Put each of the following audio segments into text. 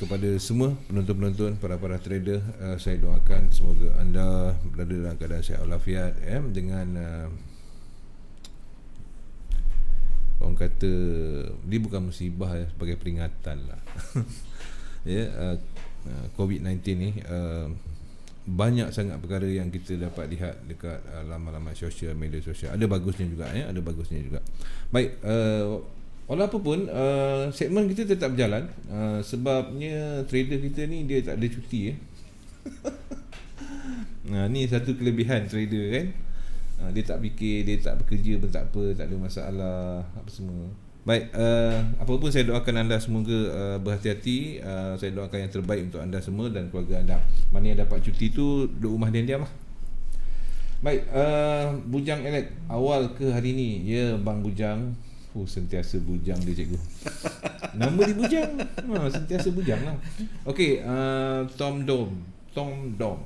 kepada semua penonton-penonton, para trader, saya doakan semoga anda berada dalam keadaan sihat walafiat dengan orang kata dia bukan musibah sebagai peringatan lah. COVID-19 ni banyak sangat perkara yang kita dapat lihat dekat laman-laman sosial, media sosial. Ada bagusnya juga ada bagusnya juga. Baik, walaupun pun segmen kita tetap berjalan, sebabnya trader kita ni dia tak ada cuti ni satu kelebihan trader kan. Dia tak fikir, dia tak bekerja pun tak apa, tak ada masalah apa semua. Baik, apa pun saya doakan anda semoga berhati-hati. Saya doakan yang terbaik untuk anda semua dan keluarga anda. Mana yang dapat cuti tu duduk rumah diam-diam lah. Baik, Bujang Elek, awal ke hari ni? Ya Bang Bujang. Sentiasa bujang dia cikgu. Nama dia Bujang. Sentiasa bujang lah. Okey, Tom Dom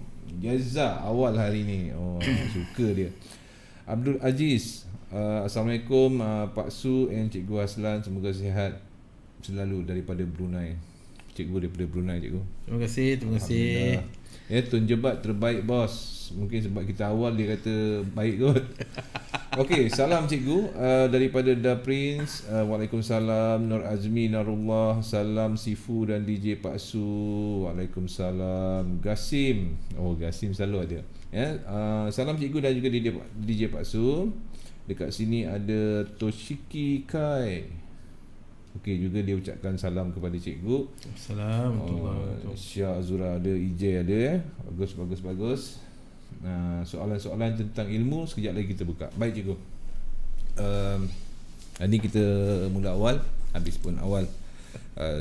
Jaza awal hari ni. Suka dia. Abdul Aziz, Assalamualaikum Pak Su and Cikgu Aslan, semoga sihat selalu daripada Brunei. Cikgu daripada Brunei cikgu. Terima kasih. Tun Jebat terbaik bos. Mungkin sebab kita awal dia kata baik kot. Okey, salam cikgu daripada Da Prince. Waalaikumsalam. Nur Azmi Narullah, salam Sifu dan DJ Pak Su. Waalaikumsalam. Gasim. Gasim selalu ada. Salam cikgu dan juga DJ Pak Su. Dekat sini ada Toshiki Kai. Okey, juga dia ucapkan salam kepada cikgu. Assalamualaikum. Syah Azura ada, EJ ada. Bagus. Soalan-soalan tentang ilmu sekejap lagi kita buka. Baik cikgu. Ini kita mula awal, habis pun awal.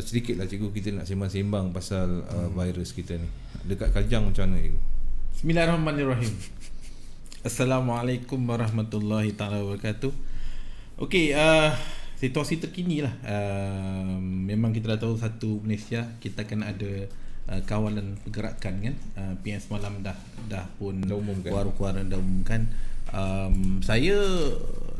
Sedikitlah cikgu, kita nak sembang-sembang pasal virus kita ni. Dekat Kajang macam mana cikgu? Bismillahirrahmanirrahim. Assalamualaikum warahmatullahi taala wabarakatuh. Okey, situasi terkini lah. Memang kita dah tahu satu Malaysia kita akan ada kawalan pergerakan kan. PM semalam dah pun keluar-keluaran dah umumkan. Saya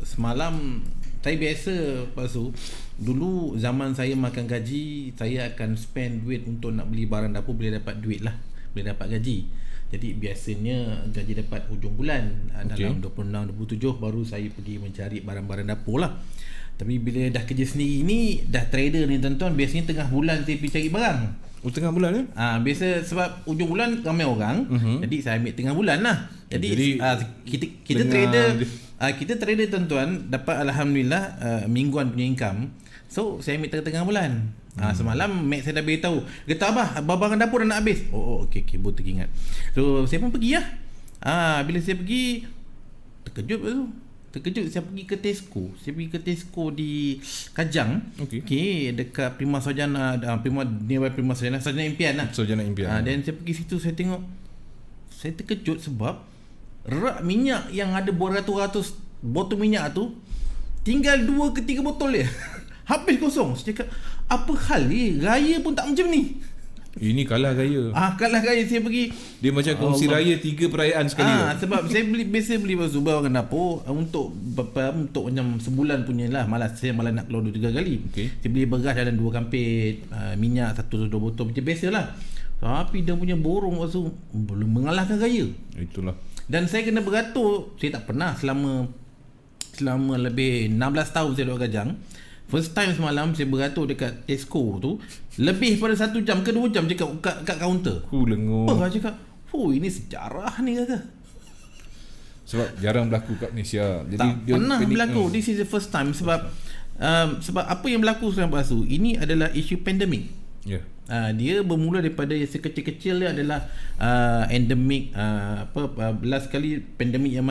semalam, saya biasa Pasu, dulu zaman saya makan gaji, saya akan spend duit untuk nak beli barang dapur bila dapat duit lah, bila dapat gaji. Jadi biasanya gaji dapat hujung bulan, dalam 26-27 baru saya pergi mencari barang-barang dapur lah. Tapi bila dah kerja sendiri ni, dah trader ni tuan-tuan, biasanya tengah bulan saya pergi cari barang. Tengah bulan ni? Biasa sebab hujung bulan ramai orang, jadi saya ambil tengah bulan lah. Jadi kita trader tuan-tuan dapat alhamdulillah mingguan punya income. So saya ambil tengah-tengah bulan. Semalam mak saya dah beritahu, kata abah barang dapur dah nak habis. Okey baru teringat. So saya pun pergi lah. Bila saya pergi, terkejut saya pergi ke Tesco. Saya pergi ke Tesco di Kajang. Okey, dekat Prima Sarjana, nearby Prima Sarjana Impian lah. Dan saya pergi situ, saya tengok, saya terkejut sebab rak minyak yang ada beratus-ratus botol minyak tu tinggal 2 ke 3 botol dia. Habis kosong. Saya cakap, apa hal ni? Raya pun tak macam ni. Ini kalah raya. Kalah raya. Saya pergi, dia macam kongsi raya 3 perayaan sekali. Sebab saya biasa beli barang dapur untuk macam sebulan punya lah. Saya malah nak keluar 2-3 kali. Saya beli beras dalam 2 kampit, minyak 1-2 botol macam biasa lah. Tapi dia punya borong tu belum mengalahkan raya. Itulah. Dan saya kena beratur. Saya tak pernah selama lebih 16 tahun saya duduk Kajang. First time semalam saya beratur dekat Tesco tu, lebih pada 1 jam ke 2 jam cakap kat kaunter. Lengur. Cakap, ini sejarah ni kata. Sebab jarang berlaku kat Malaysia. Jadi tak pernah berlaku. This is the first time. Sebab apa yang berlaku sekarang Pasu, ini adalah isu pandemik. Dia bermula daripada yang sekecil-kecil dia adalah endemik, last kali pandemik yang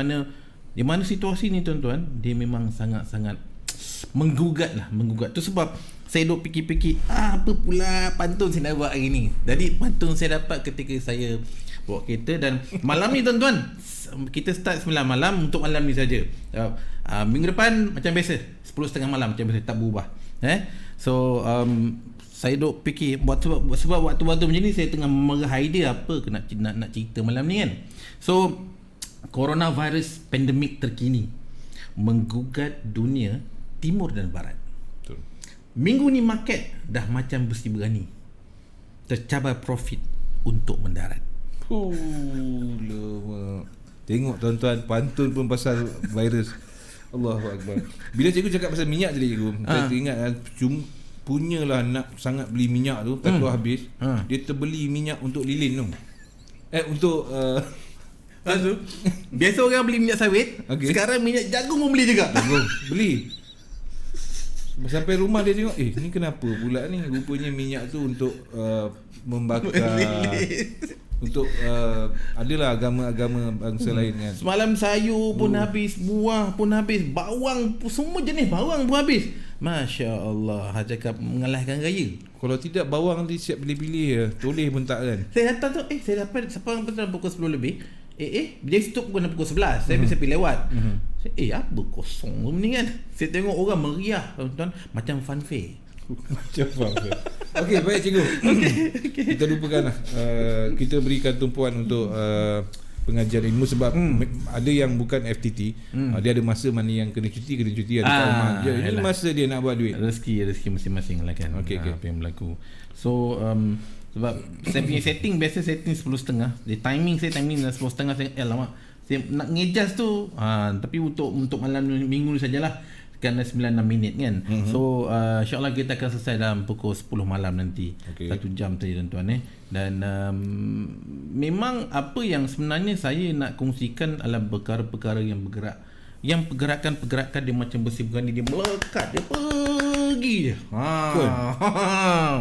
mana situasi ni tuan-tuan, dia memang sangat-sangat menggugat. Tu sebab saya duk fikir-fikir, apa pula pantun saya nak buat hari ni. Jadi pantun saya dapat ketika saya bawa kereta. Dan malam ni tuan-tuan, kita start 9 malam untuk malam ni saja. Minggu depan macam biasa 10.30 malam macam biasa, tak berubah. So saya duk fikir, sebab waktu-waktu macam ni saya tengah memerah idea apa nak cerita malam ni kan. So coronavirus pandemik terkini menggugat dunia timur dan barat. Betul. Minggu ni market dah macam mesti berani. tercabar profit untuk mendarat. Tengok tuan-tuan, pantun pun pasal virus. Allahu Akbar. Bila cikgu cakap pasal minyak tadi cikgu, saya teringat punyalah nak sangat beli minyak tu, tak keluar habis. Dia terbeli minyak untuk lilin tu. Untuk biasa orang beli minyak sawit, sekarang minyak jagung pun beli juga. Jagung beli. Sampai rumah dia tengok, ni kenapa pula ni? Rupanya minyak tu untuk membakar untuk adalah agama-agama bangsa lain kan. Semalam sayur pun habis, buah pun habis, bawang pun, semua jenis bawang pun habis. Masya Allah, cakap mengalahkan raya. Kalau tidak bawang nanti siap pilih-pilih, toleh pun tak kan. Saya datang tu, saya dapat sampai pukul 10 lebih. Dia stop pukul 11. Saya bisa pergi lewat. Apa kosong ni kan. Saya tengok orang meriah, tuan-tuan, macam fun fair. Macam fun fair. Okey, baik cikgu. Okay. Kita lupakanlah. Kita berikan tumpuan untuk pengajian ilmu sebab ada yang bukan FTT. Dia ada masa mana yang kena cuti ada kat rumah. Ini masa dia nak buat duit. Rezeki masing-masing lah kan. Okay. Apa yang berlaku. So sebab saya punya setting biasa setting 10.30. Di timing saya timing 10.30 saya lama. Saya nak ngejas tu tapi untuk malam minggu ni sajalah kerana 96 minit kan. So insyaAllah kita akan selesai dalam pukul 10 malam nanti. 1 jam tadi tuan-tuan dan memang apa yang sebenarnya saya nak kongsikan adalah perkara-perkara yang bergerak, yang pergerakan dia macam besi berani, dia melekat, dia pergi je.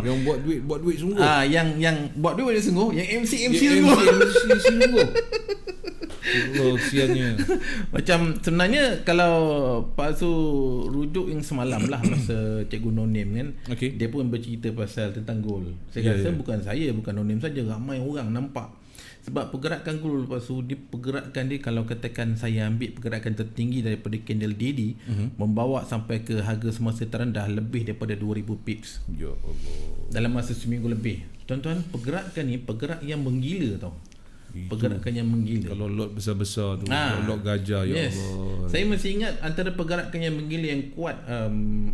Yang buat duit sungguh. Yang buat duit sungguh, yang MC sungguh. Allah, kesiannya. Macam sebenarnya kalau Pak Su rujuk yang semalam lah masa Cikgu No Name kan, dia pun bercerita pasal tentang gol. Saya rasa bukan saya, bukan No Name saja, ramai orang nampak. Sebab pergerakan gol Pak Su, dia pergerakan dia, kalau katakan saya ambil pergerakan tertinggi daripada candle daily, membawa sampai ke harga semasa terendah lebih daripada 2000 pips. Ya Allah. Dalam masa seminggu lebih. Tuan-tuan, pergerakan ni pergerak yang menggila tau. Pergerakan yang menggila. Kalau lot besar-besar tu, lot gajah, ya Allah. Saya masih ingat antara pergerakan yang menggila yang kuat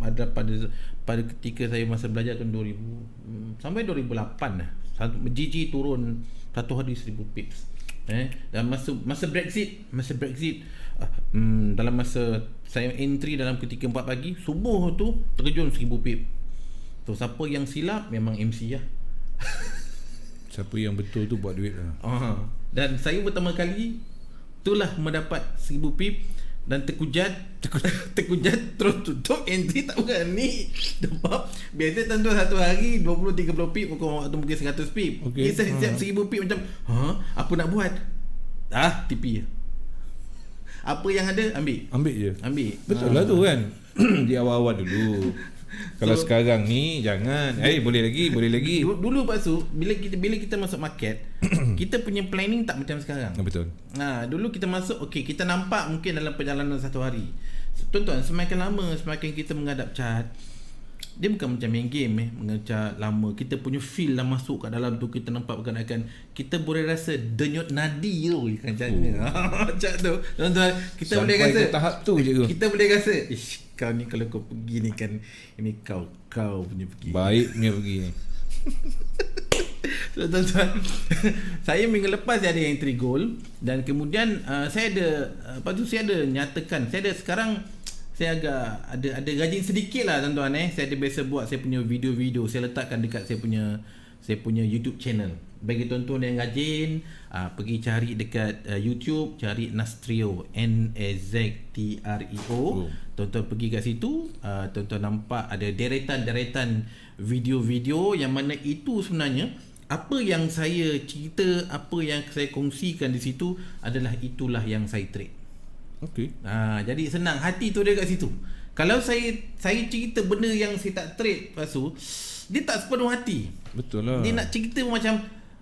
ada pada ketika saya masa belajar tahun 2000 sampai 2008 lah. GG turun satu hari 1000 pips. Dan masa Brexit dalam masa saya entry dalam ketika 4 pagi, subuh tu terjun 1000 pips. So siapa yang silap memang MC lah. Siapa yang betul tu buat duit lah. Dan saya pertama kali itulah mendapat 1000 pip dan terkujat terus tutup entry tak berani. Sebab biasa tentu satu hari 20-30 pip, waktu mungkin 100 pip. Saya siap 1000 pip macam apa nak buat? TP. Apa yang ada ambil je. Betul lah tu kan. Di awal-awal dulu. Kalau sekarang ni jangan. Boleh lagi. Dulu Pak Su, bila kita masuk market, kita punya planning tak macam sekarang. Betul. Dulu kita masuk, kita nampak mungkin dalam perjalanan satu hari. Tuan-tuan, semakin lama semakin kita menghadap chart, dia bukan macam main game mengejar lama. Kita punya feel lah masuk kat dalam tu, kita nampak pergerakan, kita boleh rasa denyut nadi tu kan macam tu. Tuan-tuan, kita sampai boleh rasa ke tahap tu je ke? Kita boleh rasa kau ni kalau kau pergi ni kan, ini kau punya pergi. Baiknya pergi ni. So, tuan-tuan, saya minggu lepas ada yang entry goal dan kemudian saya ada lepas tu saya ada nyatakan, saya ada sekarang saya agak ada rajin sedikit lah tuan-tuan. Saya ada biasa buat saya punya video-video, saya letakkan dekat saya punya YouTube channel. Bagi tuan-tuan yang rajin, pergi cari dekat YouTube, cari Nastrio, Naztrio. Tuan-tuan pergi kat situ, tuan-tuan nampak ada deretan video-video yang mana itu sebenarnya apa yang saya cerita, apa yang saya kongsikan di situ itulah yang saya trade. Jadi senang hati tu dia kat situ. Kalau saya cerita benda yang saya tak trade, pasu dia tak sepenuh hati. Betul lah. Dia nak cerita macam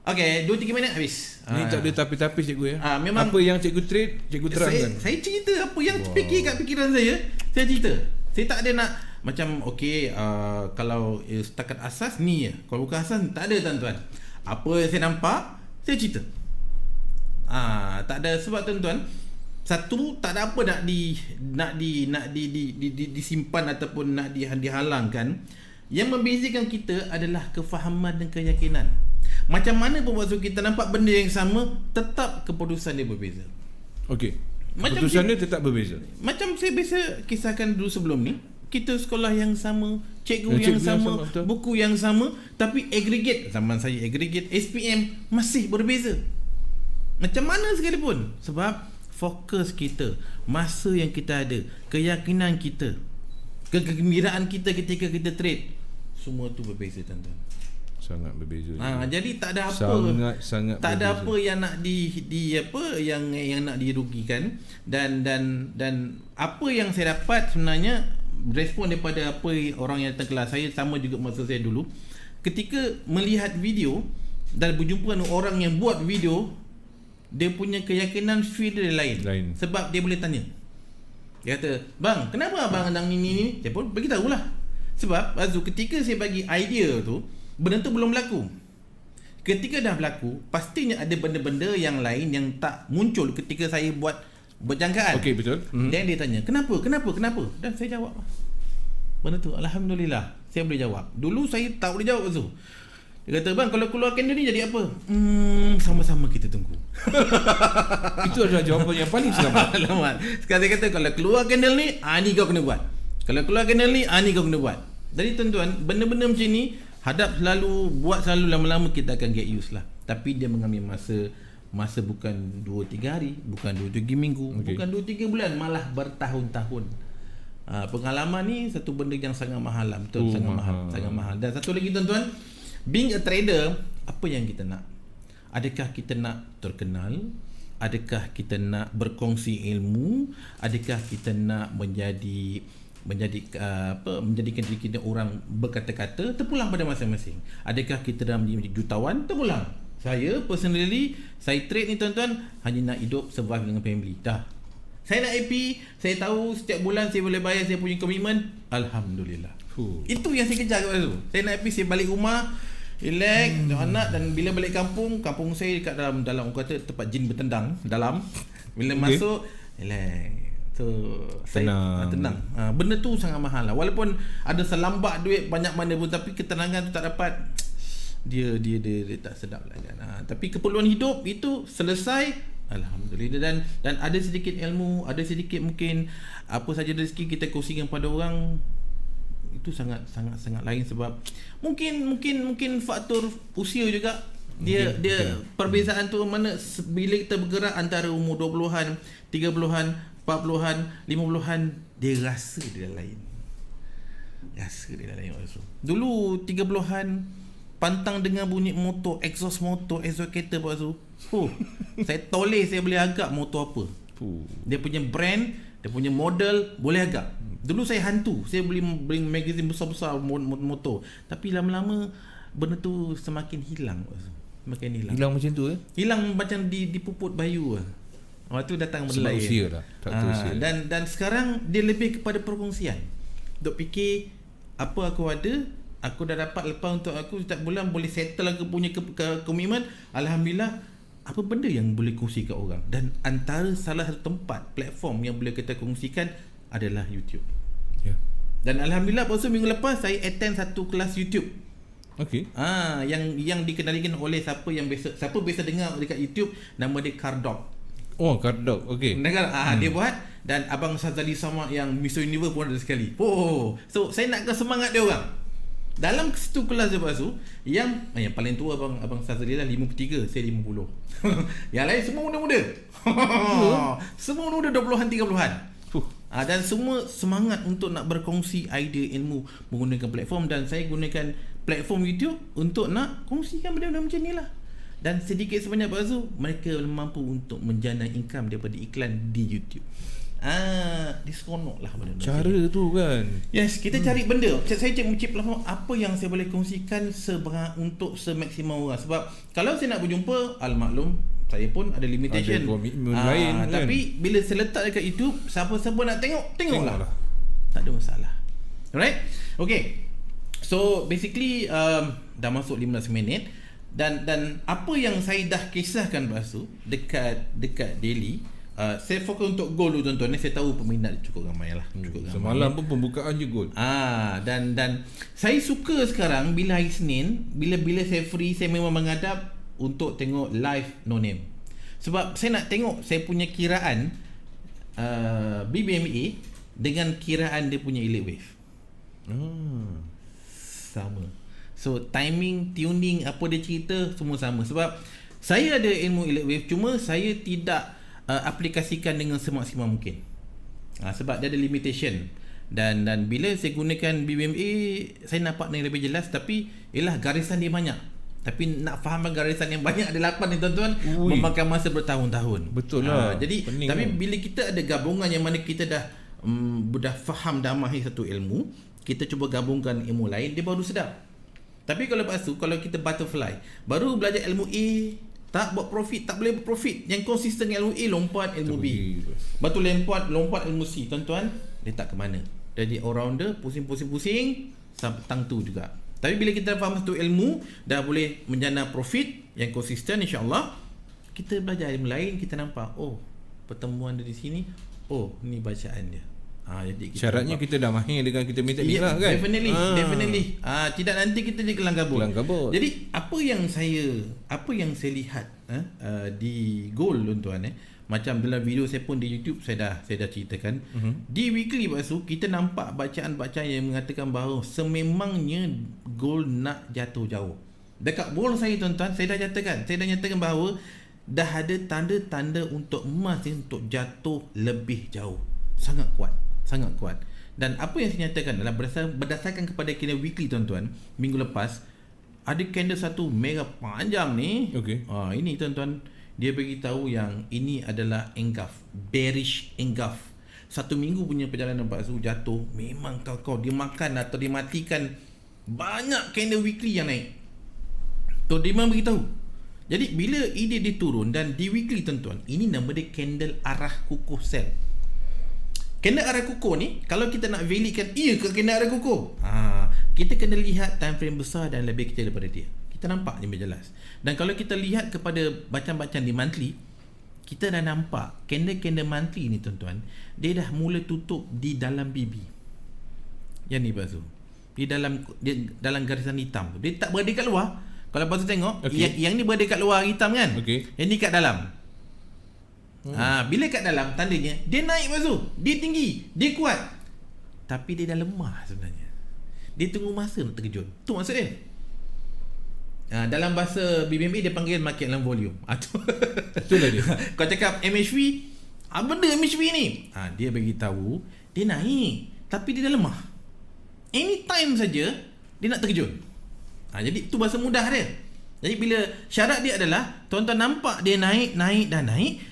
2-3 minit habis. Ni tak ada tapi-tapi cikgu ya. Memang apa yang cikgu trade, cikgu terangkan. Saya cerita apa yang terfikir kat fikiran saya cerita. Saya tak ada nak macam kalau setakat asas ni ya. Kalau bukan asas tak ada tuan-tuan. Apa yang saya nampak, saya cerita. Tak ada sebab tuan-tuan, satu tak ada apa nak disimpan ataupun nak dihalangkan. Yang membezakan kita adalah kefahaman dan keyakinan. Macam mana pun waktu kita nampak benda yang sama, tetap keputusan dia berbeza. Okey. Keputusan dia tetap berbeza. Macam saya biasa kisahkan dulu sebelum ni, kita sekolah yang sama, cikgu yang sama, buku yang sama, tapi aggregate, zaman saya aggregate SPM masih berbeza. Macam mana sekalipun, sebab fokus kita, masa yang kita ada, keyakinan kita, kegembiraan kita ketika kita trade, semua tu berbeza, tuan-tuan. Sangat berbeza. Jadi tak ada apa, sangat tak berbeza. ada apa yang nak yang nak dirugikan, dan apa yang saya dapat sebenarnya respon daripada apa orang yang datang kelas saya, sama juga masa saya dulu, ketika melihat video dan berjumpa dengan orang yang buat video, dia punya keyakinan feel dia lain. Sebab dia boleh tanya. Dia kata, "Bang, kenapa abang andang ni?" Saya pun beritahulah. Sebab Azu, ketika saya bagi idea tu, benda tu belum berlaku. Ketika dah berlaku, pastinya ada benda-benda yang lain yang tak muncul ketika saya buat berjangkaan. Okey, betul. Dan dia tanya, "Kenapa? Dan saya jawab. Benda tu, alhamdulillah, saya boleh jawab. Dulu saya tak boleh jawab Azu. Dia kata, "Bang, kalau keluar candle ni jadi apa?" Sama-sama kita tunggu. Itu adalah jawapan yang paling selamat. Alamak. Sekarang dia kata, "Kalau keluar candle ni, ni kau kena buat. Kalau keluar candle ni, ni kau kena buat." Jadi tuan-tuan, benda-benda macam ni, hadap selalu, buat selalu, lama-lama kita akan get used lah. Tapi dia mengambil masa bukan 2-3 hari, bukan 2-3 minggu, bukan 2-3 bulan, malah bertahun-tahun. Pengalaman ni satu benda yang sangat mahal lah. Betul, sangat mahal. Dan satu lagi tuan-tuan, being a trader, apa yang kita nak? Adakah kita nak terkenal? Adakah kita nak berkongsi ilmu? Adakah kita nak menjadikan diri kita orang berkata-kata? Terpulang pada masing-masing. Adakah kita dah menjadi jutawan? Terpulang. Saya personally, saya trade ni tuan-tuan, hanya nak hidup survive dengan family. Dah. Saya nak happy, saya tahu setiap bulan saya boleh bayar saya punya komitmen, alhamdulillah. Itu yang saya kejar kat situ. Saya nak happy, saya balik rumah, relax, anak, dan bila balik kampung saya dekat dalam orang kata tempat jin bertendang dalam. Bila masuk, relax. So, saya tenang. Benda tu sangat mahal lah. Walaupun ada selambak duit banyak mana pun, tapi ketenangan tu tak dapat. Dia tak sedap lah kan. Tapi keperluan hidup itu selesai, alhamdulillah. Dan ada sedikit ilmu, ada sedikit mungkin apa saja rezeki kita kongsikan pada orang, itu sangat lain. Sebab mungkin faktor usia juga. Dia perbezaan tu mana bila kita bergerak antara umur 20-an, 30-an, 40-an, 50-an, dia rasa dia lain. Dulu 30-an, pantang dengar bunyi motor, exhaust kereta Pak Zu. Saya toleh, saya boleh agak motor apa. Dia punya brand, dia punya model, boleh agak. Dulu saya hantu, saya boleh bring magazine besar-besar motor. Tapi lama-lama benda tu semakin hilang. Hilang macam tu Hilang macam dipuput bayu. Waktu datang benda lain. Usia lah. Dan sekarang dia lebih kepada perkongsian. Duk fikir apa aku ada, aku dah dapat lepas untuk aku setiap bulan boleh settle aku punya komitmen. Alhamdulillah, apa benda yang boleh kongsi kat orang. Dan antara salah satu tempat, platform yang boleh kita kongsikan adalah YouTube. Dan alhamdulillah, pasal minggu lepas saya attend satu kelas YouTube. Yang dikenalikan oleh siapa biasa dengar dekat YouTube, nama dia Cardog. Cardog. Dia buat. Dan Abang Sazali Sama yang Mr. Universe pun ada sekali. So saya nakkan semangat dia orang. Dalam satu kelas dia Pak Su, yang paling tua Abang Sazali lah 53, saya 50. Yang lain semua muda-muda. Semua muda 20-an, 30-an. Dan semua semangat untuk nak berkongsi idea, ilmu menggunakan platform. Dan saya gunakan platform YouTube untuk nak kongsikan benda-benda macam ni lah. Dan sedikit sebanyak Pak Zu, mereka mampu untuk menjana income daripada iklan di YouTube. Diseronok lah benda cara tu kan. Yes, kita cari benda. Saya cek platform apa yang saya boleh kongsikan untuk semaksimal orang. Sebab kalau saya nak berjumpa, maklum saya pun ada limitation, ada komitmen lain kan. Tapi bila saya letak dekat YouTube, siapa-siapa nak tengoklah. Tak ada masalah. Alright. Okay. So basically dah masuk 15 minit. Dan apa yang saya dah kisahkan Pak Su dekat daily, saya fokus untuk goal dulu tuan-tuan. Saya tahu peminat cukup ramai lah. Semalam pun pembukaan je goal. Dan saya suka sekarang bila hari Senin, bila saya free, saya memang menghadap untuk tengok live No Name. Sebab saya nak tengok saya punya kiraan BBMA dengan kiraan dia punya Elite Wave. Sama. So timing, tuning, apa dia cerita semua sama. Sebab saya ada ilmu Elite Wave, cuma saya tidak aplikasikan dengan semaksimal mungkin. Sebab dia ada limitation. Dan bila saya gunakan BBMA, saya nampak yang lebih jelas, tapi ialah garisan dia banyak. Tapi nak faham garisan yang banyak ada 8 ni tuan-tuan, memakan masa bertahun-tahun. Betul lah. Jadi tapi bila kita ada gabungan yang mana kita dah faham, dah mahir satu ilmu, kita cuba gabungkan ilmu lain, dia baru sedap. Tapi kalau lepas tu, kalau kita butterfly, baru belajar ilmu A, tak buat profit, tak boleh buat profit. Yang konsisten ilmu A, lompat ilmu B. Batu lompat ilmu C. Tuan-tuan, dia tak ke mana. Jadi all-rounder, pusing-pusing sampai petang tu juga. Tapi bila kita faham satu ilmu, dah boleh menjana profit yang konsisten, insya-Allah. Kita belajar ilmu lain, kita nampak, pertemuan dia di sini, ni bacaan dia. Jadi syaratnya kita dah mahir dengan kita minta ni lah kan. Definitely. Tidak nanti kita je kelang kabut. Jadi apa yang saya lihat di goal tuan-tuan, macam dalam video saya pun di YouTube saya dah ceritakan. Di weekly lepas tu kita nampak bacaan-bacaan yang mengatakan bahawa sememangnya goal nak jatuh jauh. Dekat goal saya tuan-tuan, saya dah nyatakan bahawa dah ada tanda-tanda untuk emas ni untuk jatuh lebih jauh. Sangat kuat. Dan apa yang saya nyatakan adalah berdasarkan kepada candle weekly tuan-tuan, minggu lepas ada candle satu merah panjang ni. Ini tuan-tuan, dia beritahu yang ini adalah engulf, bearish engulf. 1 minggu punya perjalanan Pak Su jatuh, memang kau dia makan atau dia matikan banyak candle weekly yang naik. Tu dia memang beritahu. Jadi bila ide dia turun dan di weekly tuan-tuan, ini nama dia candle arah kukuh sell. Candle arah kukuh ni, kalau kita nak validkan ke candle arah kukuh, kita kena lihat time frame besar dan lebih kecil daripada dia. Kita nampak ni lebih jelas. Dan kalau kita lihat kepada bacaan-bacaan di monthly, kita dah nampak candle monthly ni tuan-tuan, dia dah mula tutup di dalam BB. Yang ni Bazu, di dalam garisan hitam tu. Dia tak berada kat luar. Kalau Bazu tengok, yang ni berada kat luar hitam kan? Yang ni kat dalam. Bila kat dalam, tandanya dia naik Bazu, dia tinggi, dia kuat, tapi dia dah lemah sebenarnya. Dia tunggu masa nak terkejut. Tu maksud dia. Dalam bahasa BBMA dia panggil market dalam volume. Itulah dia. Kau cakap MHV, benda MHV ni, dia bagi tahu dia naik, tapi dia dah lemah. Anytime saja dia nak terkejut. Jadi tu bahasa mudah dia. Jadi bila syarat dia adalah tuan-tuan nampak dia naik,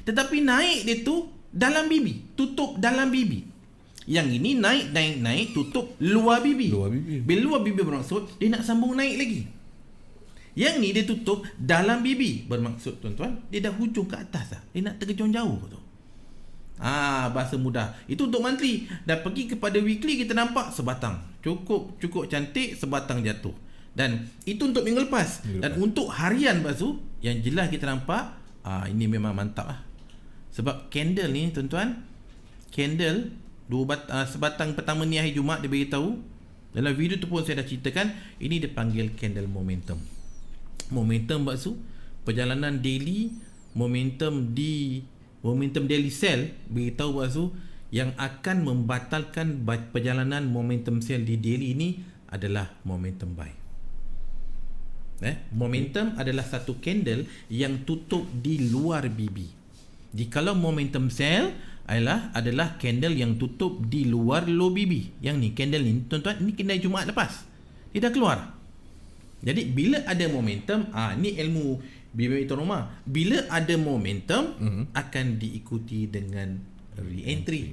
tetapi naik dia tu dalam BB, tutup dalam BB. Yang ini naik, tutup luar BB. Bila luar BB bermaksud dia nak sambung naik lagi. Yang ni dia tutup dalam BB, bermaksud tuan-tuan dia dah hujung ke atas dah. Dia nak terjun jauh tu. Bahasa mudah. Itu untuk monthly. Dan pergi kepada weekly kita nampak sebatang. Cukup cantik, sebatang jatuh. Dan itu untuk minggu lepas. Dan untuk harian Bazu, yang jelas kita nampak ini memang mantap lah. Sebab candle ni tuan-tuan, candle sebatang pertama ni hari Jumaat dia beritahu. Dalam video tu pun saya dah ceritakan, ini dia panggil candle momentum. Momentum Bazu, perjalanan daily, momentum daily sell beritahu Bazu yang akan membatalkan perjalanan momentum sell di daily ini adalah momentum buy. Momentum adalah satu candle yang tutup di luar BB. Jikalau momentum sell adalah candle yang tutup di luar low BB. Yang ni candle ni tuan-tuan, ini candle Jumaat lepas. Dia dah keluar. Jadi bila ada momentum, ni ilmu BBMA Tuan Rumah. Bila ada momentum, akan diikuti dengan re-entry.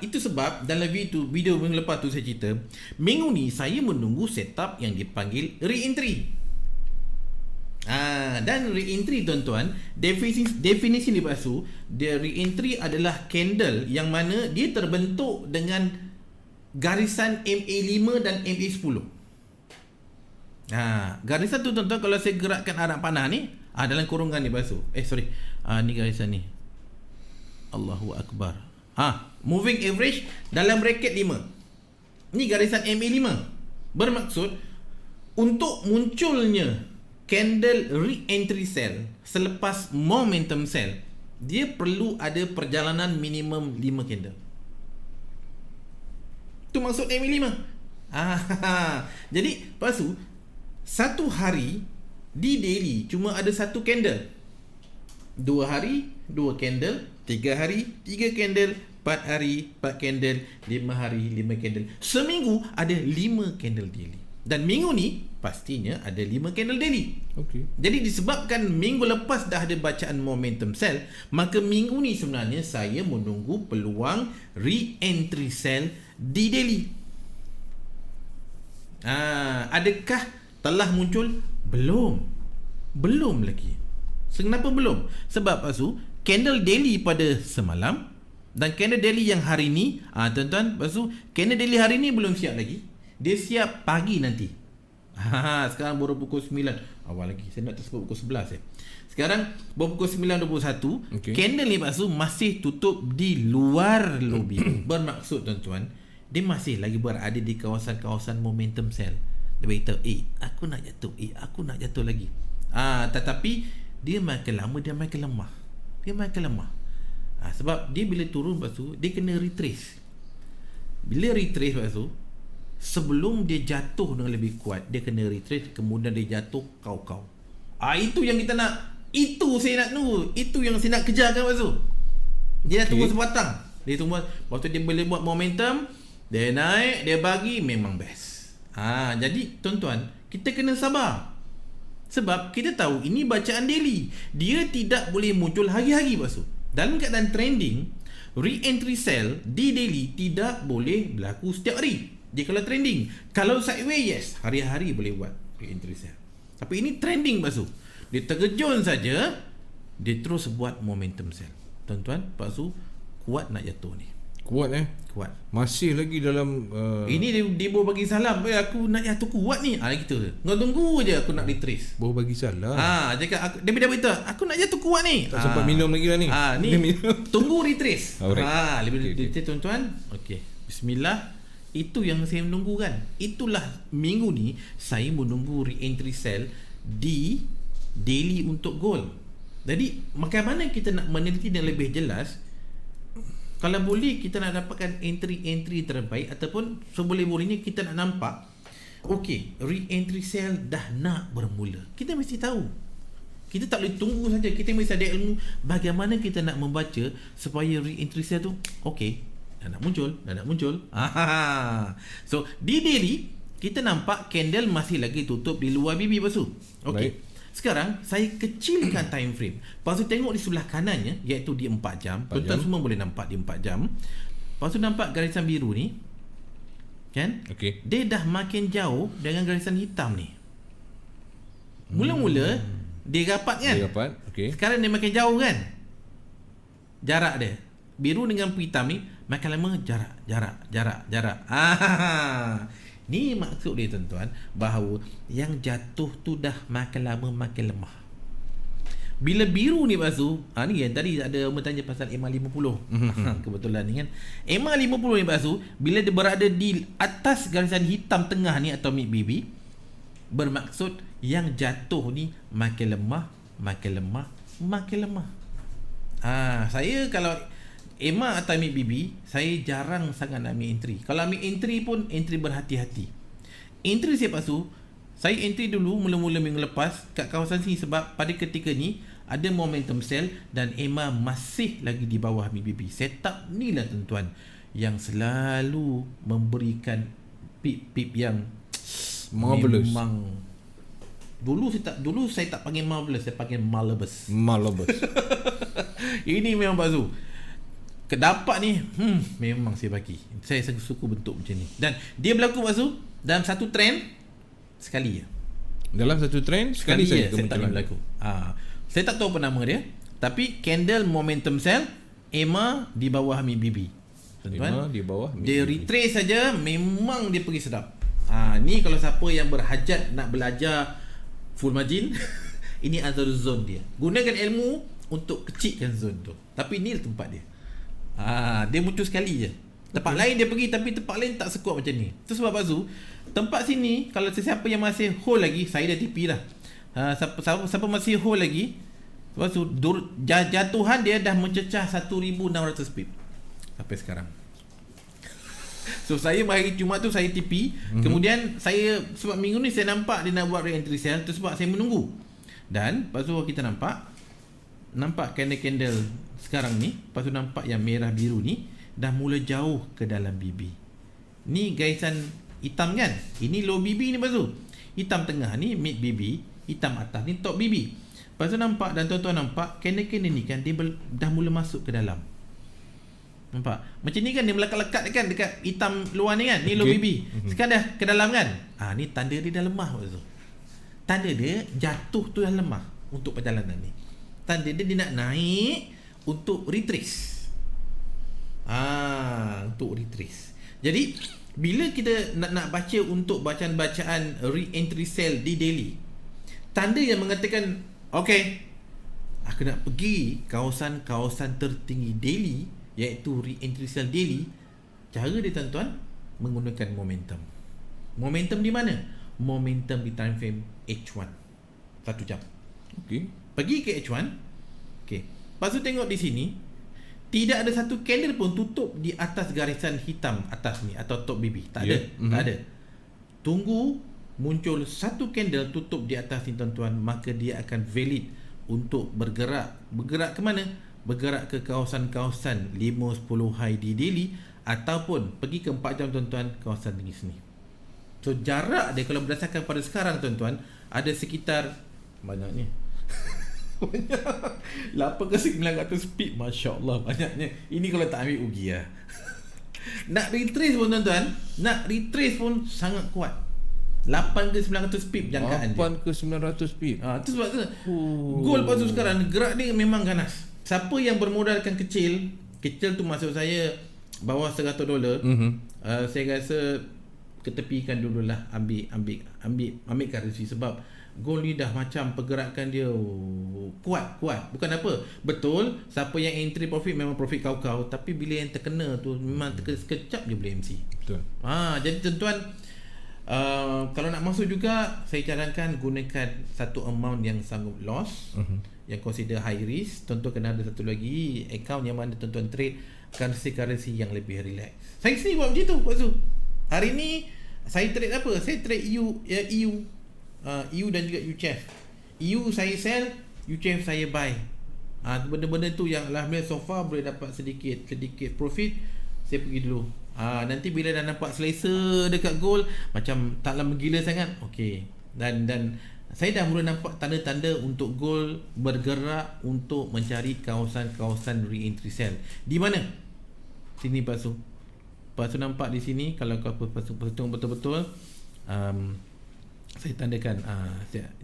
Itu sebab dalam video minggu lepas tu saya cerita, minggu ni saya menunggu setup yang dipanggil re-entry. Dan re-entry tuan-tuan, definisi di Basu, dia re-entry adalah candle yang mana dia terbentuk dengan garisan MA5 dan MA10. Garisan tu tuan-tuan, kalau saya gerakkan arah panah ni, dalam kurungan ni Basu. Ni garisan ni. Allahu Akbar. Moving average dalam bracket 5. Ni garisan MA5. Bermaksud untuk munculnya candle re-entry sell selepas momentum sell, dia perlu ada perjalanan minimum 5 candle. Tu maksud MA5. Jadi lepas tu satu hari di daily cuma ada satu candle, 2 hari 2 candle, 3 hari 3 candle, 4 hari 4 candle, 5 hari 5 candle. Seminggu ada 5 candle daily. Dan minggu ni pastinya ada 5 candle daily. Okey. Jadi disebabkan minggu lepas dah ada bacaan momentum sell, maka minggu ni sebenarnya saya menunggu peluang re-entry sell di daily. Adakah telah muncul? Belum lagi. Kenapa belum? Sebab pasu candle daily pada semalam dan candle daily yang hari ni, tuan-tuan, pasu candle daily hari ni belum siap lagi. Dia siap pagi nanti. Sekarang baru pukul 9. Awal lagi. Saya nak tersebut pukul 11 Sekarang baru pukul 9.21. Okay. Candle ni pasu masih tutup di luar lobby. Bermaksud tuan-tuan, dia masih lagi berada di kawasan-kawasan momentum sell. Dia beritahu, aku nak jatuh, aku nak jatuh lagi. Tetapi dia makin lama dia makin lemah. Sebab dia bila turun pasu, dia kena retrace. Bila retrace pasu, sebelum dia jatuh dengan lebih kuat, dia kena retrace, kemudian dia jatuh kau-kau. Itu yang kita nak. Itu saya nak tunggu. Itu yang saya nak kejarkan pasu. Dia dah tunggu sebatang. Dia tunggu, waktu dia boleh buat momentum, dia naik, dia bagi, memang best. Jadi tuan-tuan, kita kena sabar. Sebab kita tahu ini bacaan daily. Dia tidak boleh muncul hari-hari pasu. Dalam keadaan trending, re-entry sell di daily tidak boleh berlaku setiap hari. Dia kalau trending. Kalau sideways, yes, hari-hari boleh buat re-entry sell. Tapi ini trending pasu. Dia terkejun saja, dia terus buat momentum sell. Tuan-tuan, pasu kuat nak jatuh ni. Kuat Kuat. Masih lagi dalam ini dia baru bagi salam, aku nak jatuh kuat ni. Gitu. Kau tunggu je aku nak retrace. baru bagi salam. Cakap dia beritahu, aku nak jatuh kuat ni. Tak sempat minum lagi lah ni. Ni tunggu retrace. Alright. Lebih retrace tuan-tuan. Okey. Bismillah. Itu yang saya menunggu kan. Itulah minggu ni saya menunggu re-entry sell di daily untuk gold. Jadi macam mana kita nak meneliti dengan lebih jelas? Kalau boleh kita nak dapatkan entry terbaik, ataupun seboleh-bolehnya kita nak nampak, okey, re-entry sell dah nak bermula. Kita mesti tahu. Kita tak boleh tunggu saja. Kita mesti ada ilmu bagaimana kita nak membaca supaya re-entry sell tu okey, dah nak muncul. So di daily kita nampak candle masih lagi tutup di luar BB pasu. Okey. Sekarang saya kecilkan time frame. Lepas tu tengok di sebelah kanannya, iaitu di 4 jam. Tuan-tuan semua boleh nampak di 4 jam. Lepas tu nampak garisan biru ni, kan? Okey. Dia dah makin jauh dengan garisan hitam ni. Mula-mula dia rapat kan? Dia rapat. Okey. Sekarang dia makin jauh kan? Jarak dia. Biru dengan hitam ni makin lama jarak. Ni maksud dia tuan-tuan, bahawa yang jatuh tu dah makin lama makin lemah. Bila biru ni pasu, ni yang tadi ada orang tanya pasal EMA 50. Kebetulan ni kan. EMA 50 ni pasu, bila dia berada di atas garisan hitam tengah ni atau mid BB, bermaksud yang jatuh ni makin lemah. Saya kalau EMA atau ambil BB, saya jarang sangat nak ambil entry. Kalau ambil entry pun entry berhati-hati. Entry saya pasu, saya entry dulu mula-mula minggu lepas kat kawasan sini, sebab pada ketika ni ada momentum sell dan EMA masih lagi di bawah BB. Setup ni lah tuan-tuan yang selalu memberikan pip-pip yang marvelous. Memang dulu saya tak panggil marvelous, saya panggil marvelous. Ini memang pasu. Kedapat ni memang saya bagi. Saya suka bentuk macam ni. Dan dia berlaku pasu dalam satu trend sekali je. Dalam satu trend sekali saya tak berlaku. Saya tak tahu apa nama dia, tapi candle momentum sell, EMA di bawah MIBB. EMA di bawah MIBB. Dia retrace saja memang dia pergi sedap. Ni kalau siapa yang berhajat nak belajar full margin ini antara zone dia. Gunakan ilmu untuk kecilkan zone tu. Tapi ni tempat dia. Dia muncul sekali je. Tempat lain dia pergi, tapi tempat lain tak sekuat macam ni. Itu sebab Pak Zu, tempat sini kalau sesiapa yang masih hold lagi, saya dah TP dah. Siapa masih hold lagi, Pak Zu, jatuhan dia dah mencecah 1,600 pip sampai sekarang. So saya hari Jumaat tu saya TP. Kemudian saya, sebab minggu ni saya nampak dia nak buat re-entry sale, tu sebab saya menunggu. Dan lepas tu kita nampak candle sekarang ni, lepas tu nampak yang merah biru ni dah mula jauh ke dalam BB. Ni garisan hitam kan? Ini low BB ni Pak Zu. Hitam tengah ni mid BB, hitam atas ni top BB. Lepas tu nampak, dan tuan-tuan nampak candle ni kan dia dah mula masuk ke dalam. Nampak? Macam ni kan dia melekat-lekat kan dekat hitam luar ni kan. Ni low BB. Sekarang dah ke dalam kan. Ni tanda dia dah lemah Pak Zu. Tanda dia jatuh tu dah lemah untuk perjalanan ni. Tanda dia nak naik untuk retrace. Untuk retrace. Jadi bila kita nak baca untuk bacaan-bacaan re-entry sale di daily, tanda yang mengatakan okey, aku nak pergi kawasan-kawasan tertinggi daily, iaitu re-entry sale daily. Cara dia tuan-tuan menggunakan momentum. Momentum di mana? Momentum di time frame H1 1 jam. Okey. Pergi ke H1. Okey. Lepas tu tengok di sini, tidak ada satu candle pun tutup di atas garisan hitam atas ni atau top BB. Tak ada. Tak ada. Tunggu muncul satu candle tutup di atas ni tuan-tuan, maka dia akan valid untuk bergerak. Bergerak ke mana? Bergerak ke kawasan-kawasan 5-10 high di daily, ataupun pergi ke 4 jam tuan-tuan, kawasan tinggi sini. So jarak dia kalau berdasarkan pada sekarang tuan-tuan, ada sekitar banyaknya 8 ke 900 pip. Masya Allah, banyaknya. Ini kalau tak ambil rugi lah. Nak retrace pun tuan-tuan, nak retrace pun sangat kuat. 8 ke 900 pip jangkaan 8 ke 900 pip. Itu sebab tu gold lepas tu sekarang gerak dia memang ganas. Siapa yang bermodalkan kecil tu maksud saya bawah $100, saya rasa ketepikan dululah, ambil currency, sebab gold ni dah macam pergerakan dia kuat. Bukan apa, betul siapa yang entry profit memang profit kau-kau, tapi bila yang terkena tu memang sekejap je boleh MC. Betul. Jadi tuan-tuan, kalau nak masuk juga, saya cadangkan gunakan satu amount yang sanggup loss, yang consider high risk. Tuan-tuan kena ada satu lagi account yang mana tuan-tuan trade currency yang lebih relax. Saya sendiri buat macam tu Pak Zu. Hari ni saya trade apa? Saya trade EU dan juga UCHF. EU saya sell, UCHF saya buy. Benda-benda tu yang alhamdulillah so far boleh dapat sedikit profit. Saya pergi dulu. Nanti bila dah nampak selesa dekat gold, macam tak lama gila sangat, okey. Dan saya dah mula nampak tanda-tanda untuk gold bergerak untuk mencari kawasan-kawasan re-entry sell. Di mana? Sini Pak Su. Pak Su nampak di sini, kalau kau tengok betul-betul, saya tandakan.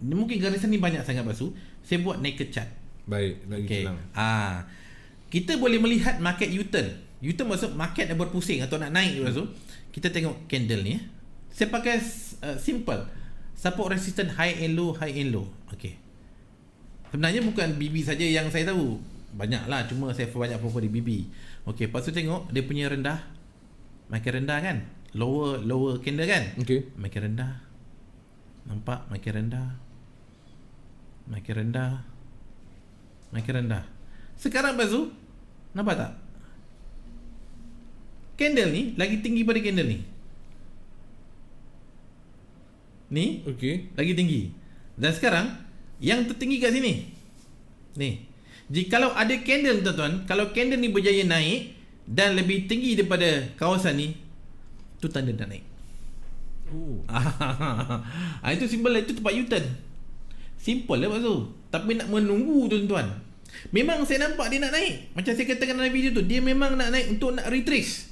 Mungkin garisan ni banyak sangat Pak Su. Saya buat naked chart. Baik, lagi senang. Kita boleh melihat market U-turn. U-turn maksud market dah berpusing atau nak naik Pak Su. Kita tengok candle ni. Saya pakai simple. Support resistance high and low. Okey. Sebenarnya bukan BB saja yang saya tahu. Banyaklah, cuma saya banyak fokus di BB. Okey, lepas tu tengok dia punya rendah. Makin rendah kan? Lower candle kan? Okey. Makin rendah. Nampak makin rendah. Sekarang Pak Zu, nampak tak? Candle ni lagi tinggi pada candle ni. Ni, okey, lagi tinggi. Dan sekarang yang tertinggi kat sini. Ni. Jikalau ada candle tuan-tuan, kalau candle ni berjaya naik dan lebih tinggi daripada kawasan ni, tu tanda dah naik. Itu simple lah, itu tempat U-turn. Simple lah Pak Zu. Tapi nak menunggu tuan-tuan. Memang saya nampak dia nak naik. Macam saya katakan dalam video tu, dia memang nak naik untuk nak retrace.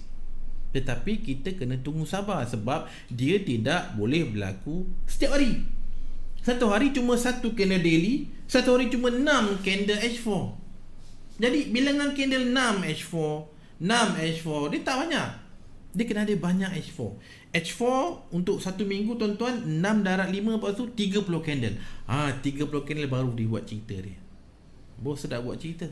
Tetapi kita kena tunggu sabar, sebab dia tidak boleh berlaku setiap hari. Satu hari cuma satu candle daily, satu hari cuma 6 candle H4. Jadi bilangan candle 6 H4, dia tak banyak. Dia kena ada banyak H4. H4 untuk satu minggu tuan-tuan, 6 darab 5, lepas tu 30 candle. 30 candle baru dia buat cerita dia. Bos sedap buat cerita.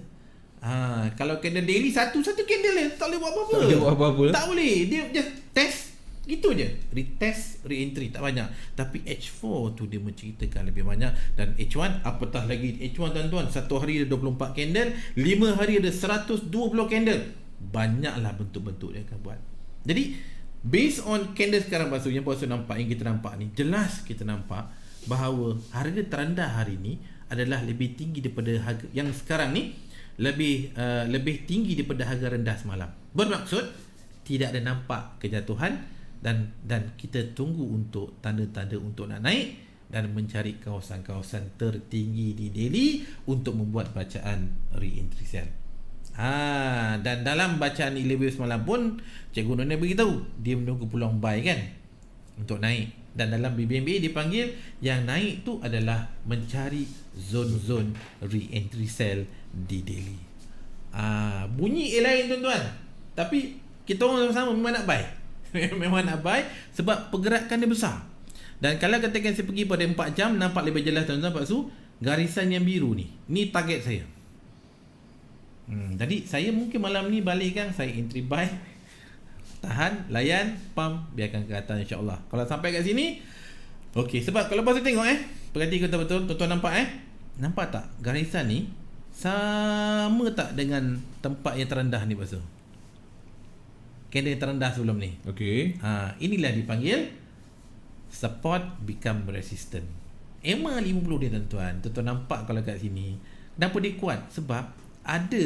Kalau candle daily satu candle je, tak boleh buat apa-apa. Tak boleh buat apa-apa. Tak boleh. Dia just test gitu je. Retest, re-entry tak banyak. Tapi H4 tu dia menceritakan lebih banyak. Dan H1 apatah lagi H1 tuan-tuan. 1 hari ada 24 candle, 5 hari ada 120 candle. Banyaklah bentuk-bentuk dia akan buat. Jadi based on candle sekarang Pak Su, yang Pak Su nampak, yang kita nampak ni, jelas kita nampak bahawa harga terendah hari ni adalah lebih tinggi daripada harga yang sekarang ni, lebih tinggi daripada harga rendah semalam. Bermaksud tidak ada nampak kejatuhan dan kita tunggu untuk tanda-tanda untuk nak naik dan mencari kawasan-kawasan tertinggi di daily untuk membuat bacaan re-entry sell. Dan dalam bacaan e-level semalam pun Cikgu Nona beritahu dia menunggu peluang buy kan untuk naik, dan dalam BBMA dipanggil yang naik tu adalah mencari zon-zon re-entry sell di daily. Bunyi lain tuan-tuan, tapi kita orang sama-sama memang nak buy. Memang nak buy sebab pergerakan dia besar. Dan kalau katakan saya pergi pada 4 jam, nampak lebih jelas tuan-tuan Pak Su, garisan yang biru ni target saya. Jadi saya mungkin malam ni balik kan, saya entry buy, tahan, layan, pump, biarkan ke atas insya-Allah. Kalau sampai kat sini, okey. Sebab kalau pasal tengok perhati betul-betul, tuan-tuan nampak nampak tak garisan ni sama tak dengan tempat yang terendah ni pasal? Candle yang terendah sebelum ni. Okey. Inilah dipanggil support become resistant. EMA 50 dia tuan-tuan. Tuan-tuan nampak kalau kat sini. Kenapa dia kuat? Sebab ada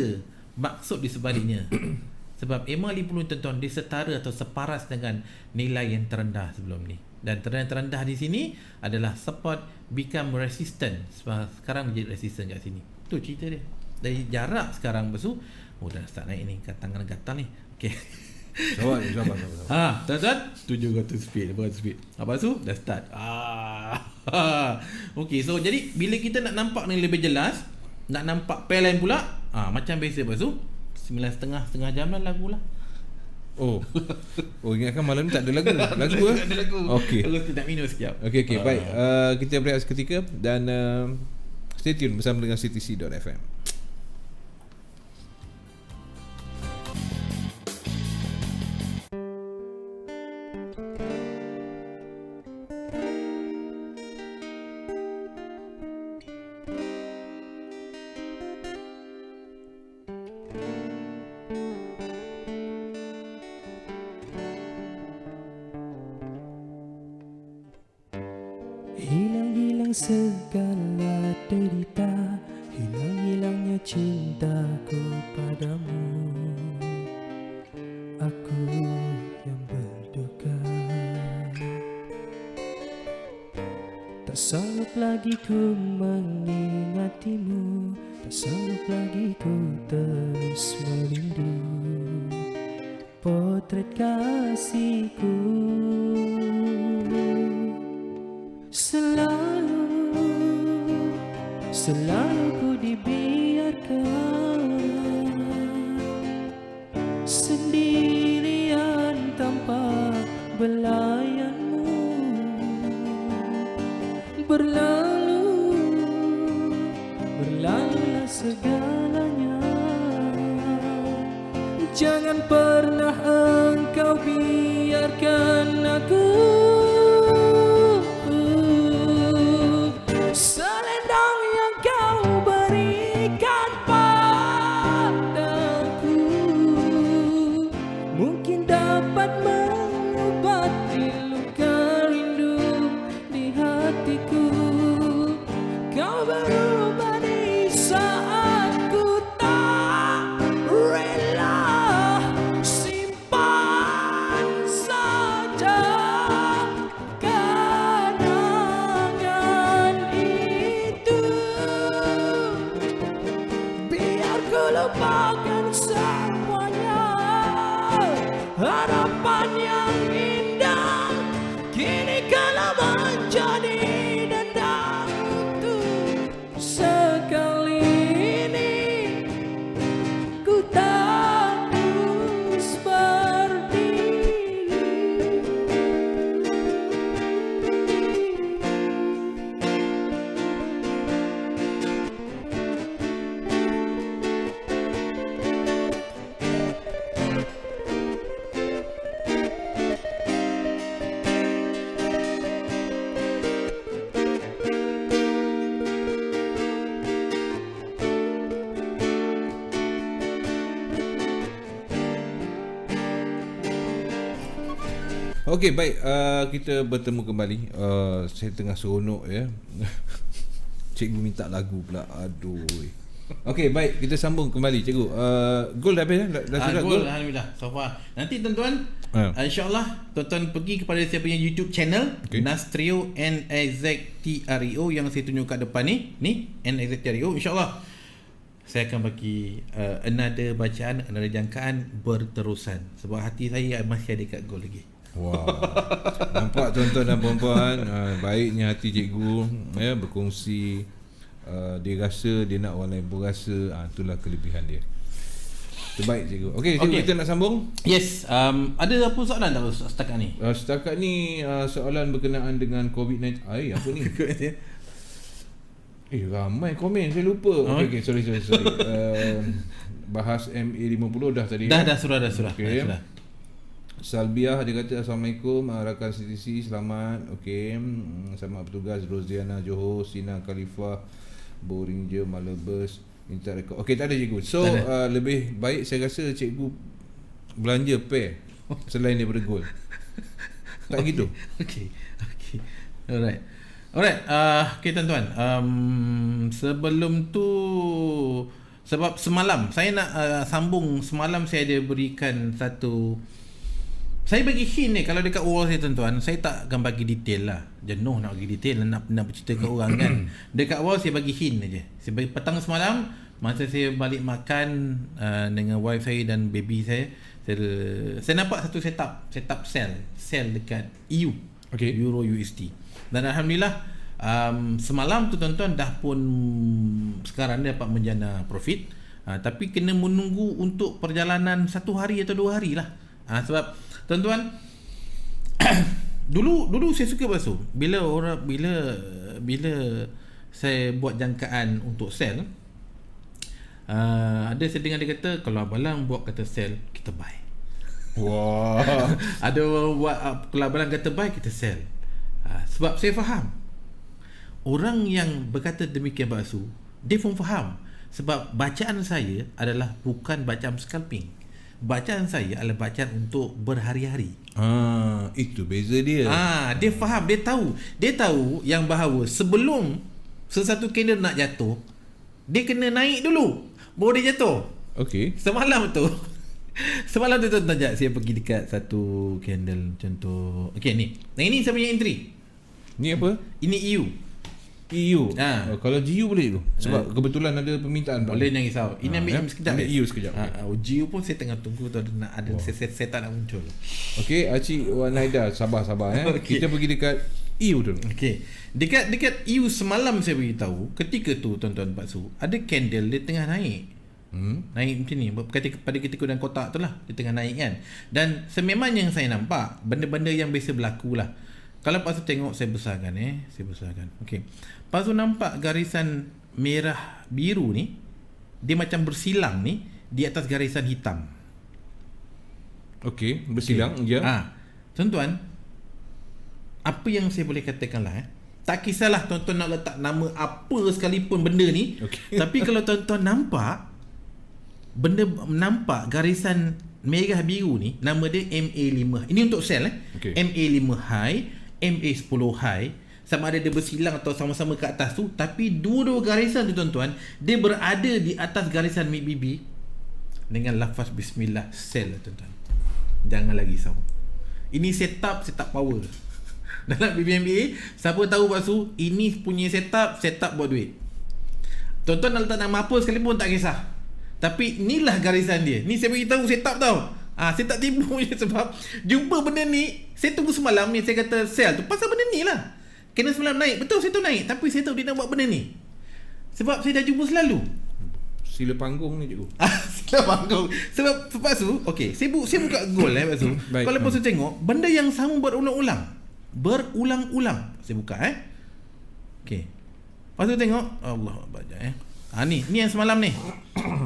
maksud di sebaliknya. Sebab EMA 50 tuan-tuan dia setara atau separas dengan nilai yang terendah sebelum ni. Dan terendah di sini adalah support become resistant. Sebab sekarang jadi resistant kat sini. Tu cerita dia. Dari jarak sekarang bersu, dah start naik ni, tangan gatal ni. Okey. Sabar. Tuan-tuan 700 speed, 800 speed. Apa tu? Dah start. Okey, so jadi bila kita nak nampak ni lebih jelas, nak nampak pair lain pula, macam biasa Pak Su, 9.5 jam lah lagu lah. Oh, ingatkan malam ni tak ada lagu. Tak ada lagu. Okey. Kalau tidak minum sekejap. Okey, baik. Kita berehat seketika dan stay tune bersama dengan CTC.fm. Hilang-hilang segala derita, hilang-hilangnya cintaku padamu. Aku yang berduka, tak sanggup lagi ku mengingatimu, tak sanggup lagi ku terus merindu potret kasihku. Selalu ku dibiarkan sendirian tanpa belayanmu. Berlalulah segalanya. Jangan pernah engkau biarkan aku lupakan semuanya. Harapan yang indah kini kala menjadi dendam. Untuk sekali ini ku tangguh berdiri. Okey, baik, kita bertemu kembali. Saya tengah seronok ya. Cikgu minta lagu pula. Aduh. Okey, baik, kita sambung kembali cikgu. Gol dah habis dah sudah gol alhamdulillah so far. Nanti tuan-tuan insya-Allah tuan-tuan pergi kepada saya punya YouTube channel, Nastrio NXTREO yang saya tunjuk kat depan ni NXTREO. Insya-Allah saya akan bagi another bacaan, another jangkaan berterusan sebab hati saya masih ada kat gol lagi. Wow. Nampak tuan-tuan dan puan-puan, baiknya hati cikgu ya, berkongsi. Dia rasa dia nak orang lain pun rasa. Itulah kelebihan dia. Terbaik cikgu. Okey, cikgu, kita nak sambung. Yes. Ada apa soalan tak setakat ni? Setakat ni soalan berkenaan dengan COVID-19. Apa ni? Ramai komen, saya lupa. Okey, sorry. Bahas MA50 dah tadi. Dah surah. Okay. Salbiah dia kata Assalamualaikum rakan CTC, selamat. Okey, selamat bertugas Rosiana Johor, Sina Khalifah, Boring je Malabes, minta rekod. Okey, tak ada cikgu. So lebih baik saya rasa cikgu belanja pair selain daripada gol. Tak gitu. Okey. Alright. Okay tuan-tuan, sebelum tu, sebab semalam saya nak sambung. Semalam saya ada berikan satu, saya bagi hint ni. Kalau dekat wall saya tuan-tuan, saya tak akan bagi detail lah. Jenuh nak bagi detail, nak bercerita ke orang kan. Dekat wall saya bagi hint aja. Saya bagi petang semalam masa saya balik makan dengan wife saya dan baby saya nampak satu setup sell dekat EU, Euro USD. Dan alhamdulillah semalam tu tuan-tuan dah pun sekarang dia dapat menjana profit. Tapi kena menunggu untuk perjalanan 1 hari atau 2 hari lah. Sebab tuan-tuan dulu saya suka basuh bila saya buat jangkaan untuk sell. Ada saya dengar dia kata kalau abang buat kata sell, kita buy. Wah. Ada orang buat kalau abang kata buy, kita sell. Sebab saya faham orang yang berkata demikian basuh, dia pun faham sebab bacaan saya adalah bukan bacaan scalping. Bacaan saya adalah bacaan untuk berhari-hari. Itu beza dia. Dia faham, dia tahu yang bahawa sebelum sesuatu candle nak jatuh, dia kena naik dulu baru dia jatuh. Okey. Semalam tu tuan-tuan, saya pergi dekat satu candle contoh. Okey ni. Yang ini saya punya entry. Ni apa? Ini EU. Kalau GU boleh tu. Sebab kebetulan ada permintaan. Boleh, jangan risau. Ini ambil sekejap. Ambil EU sekejap. GU pun saya tengah tunggu tu ada saya tak nak muncul. Okey, Acik Wanaida, sabar okay. Kita pergi dekat EU dulu. Okey. Dekat EU semalam saya beritahu, ketika tu tuan-tuan Pak Su, ada candle dia tengah naik. Naik macam ni pada ketika dan kotak tu lah, dia tengah naik kan. Dan sememang yang saya nampak benda-benda yang biasa berlaku lah. Kalau Pak Su tengok, saya besarkan. Okey. Pak Su nampak garisan merah biru ni, dia macam bersilang ni di atas garisan hitam. Okey, bersilang je. Tuan-tuan, apa yang saya boleh katakan lah, tak kisahlah tuan-tuan nak letak nama apa sekalipun benda ni. Tapi kalau tuan-tuan nampak garisan merah biru ni, nama dia MA5. Ini untuk sell MA5 high, MA10 high, sama ada dia bersilang atau sama-sama ke atas tu. Tapi dua-dua garisan tu tuan-tuan, dia berada di atas garisan MACD dengan lafaz bismillah, sell lah tuan-tuan. Jangan lagi risau. Ini setup power. Dalam BBMA, siapa tahu Pak Su, ini punya setup buat duit. Tuan-tuan nak letak nama apa sekalipun tak kisah. Tapi inilah garisan dia. Ni saya beritahu setup tau. Saya tak tipu je sebab jumpa benda ni. Saya tunggu semalam ni, saya kata sell tu pasal benda ni lah. Kena semalam naik, betul saya tahu naik. Tapi saya tahu dia nak buat benda ni sebab saya dah jumpa selalu. Sila panggung ni cikgu. Sila panggung. Sebab Pak Su, okey, saya buka goal Pak Su. Kalau Pak Su tengok benda yang sama berulang-ulang. Saya buka okey. Pak Su tengok, Allah baca ni yang semalam ni.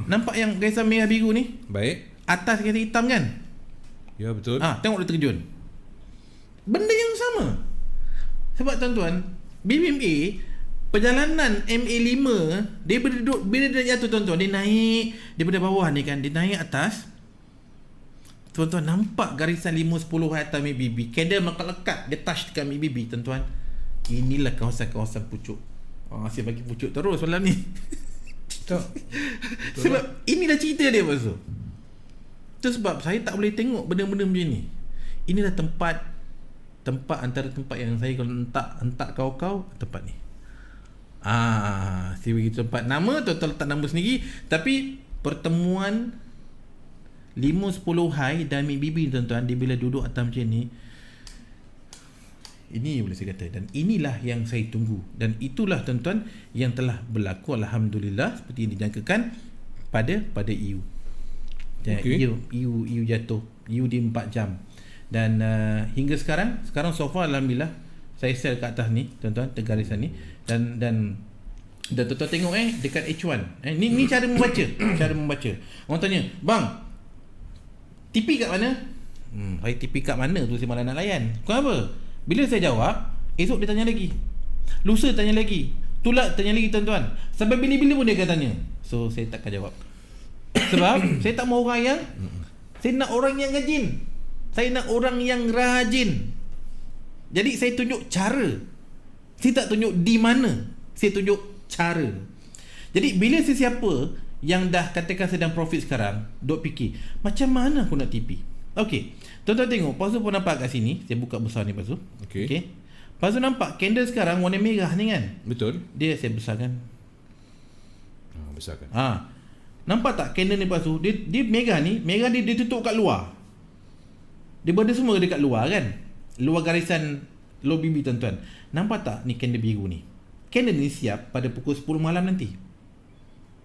Nampak yang garisan merah biru ni? Baik. Atas garisan hitam kan? Ya betul. Tengok dia terjun. Benda yang sama. Sebab tuan-tuan, BBMA perjalanan MA5 dia bila dia jatuh tuan-tuan, dia naik daripada bawah ni kan, dia naik atas. Tuan-tuan nampak garisan 5-10 atas ambil BB, candle melekat-lekat, dia touch dekat ambil BB. Tuan-tuan, inilah kawasan-kawasan pucuk. Asyik bagi pucuk terus malam ni. Sebab inilah cerita dia pasal. Itu sebab saya tak boleh tengok benda-benda macam ni. Inilah tempat antara tempat yang saya kalau hentak kau tempat ni. Saya bagi tempat nama, tuan-tuan letak nama sendiri. Tapi pertemuan 5-10 high dan ambil BB tuan-tuan, dia bila duduk atas macam ni, ini boleh saya kata, dan inilah yang saya tunggu, dan itulah tuan-tuan yang telah berlaku alhamdulillah seperti yang dijangkakan pada EU. EU jatuh, EU di 4 jam, dan hingga sekarang so far alhamdulillah saya sell kat atas ni tuan-tuan, garisan ni, dan tuan-tuan tengok dekat H1 ni cara membaca. Orang tanya, bang, TP kat mana? Saya TP kat mana tu saya malah nak layan. Kenapa? Bila saya jawab, esok dia tanya lagi, lusa tanya lagi, tulat tanya lagi tuan-tuan, sampai bila-bila pun dia akan tanya. So saya takkan jawab. Sebab saya tak mahu orang yang, saya nak orang yang rajin. Saya nak orang yang rajin. Jadi saya tunjuk cara. Saya tak tunjuk di mana, saya tunjuk cara. Jadi bila sesiapa yang dah katakan sedang profit sekarang duk fikir, macam mana aku nak TP? Okey, tuan-tuan tengok, Pasu pun nampak kat sini. Saya buka besar ni Pasu. Okey. Pasu nampak candle sekarang warna merah ni kan? Betul. Dia saya besarkan. Besarkan. Nampak tak candle ni Pasu? Dia merah ni, dia tutup kat luar. Dia berada semua dekat luar kan? Luar garisan low BB tuan-tuan. Nampak tak ni candle biru ni? Candle ni siap pada pukul 10 malam nanti.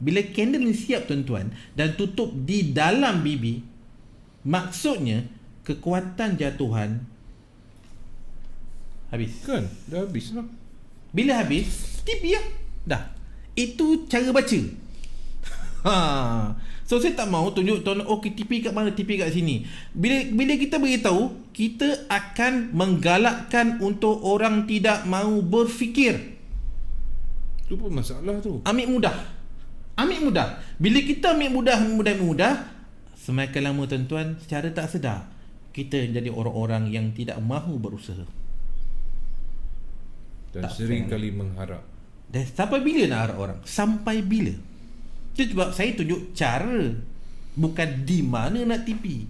Bila candle ni siap tuan-tuan dan tutup di dalam BB, maksudnya kekuatan jatuhan habis. Kan? Dah habis lah. Bila habis, TP lah. Dah. Itu cara baca. So saya tak mahu tunjuk tuan, TP kat mana, TP kat sini. Bila kita beritahu, kita akan menggalakkan untuk orang tidak mahu berfikir. Itu pun masalah tu. Ambil mudah. Bila kita ambil mudah, semakin lama tuan-tuan, secara tak sedar kita menjadi orang-orang yang tidak mahu berusaha. Dan sering kali mengharap. Dan sampai bila nak harap orang? Sampai bila? Itu sebab saya tunjuk cara, bukan di mana nak TP.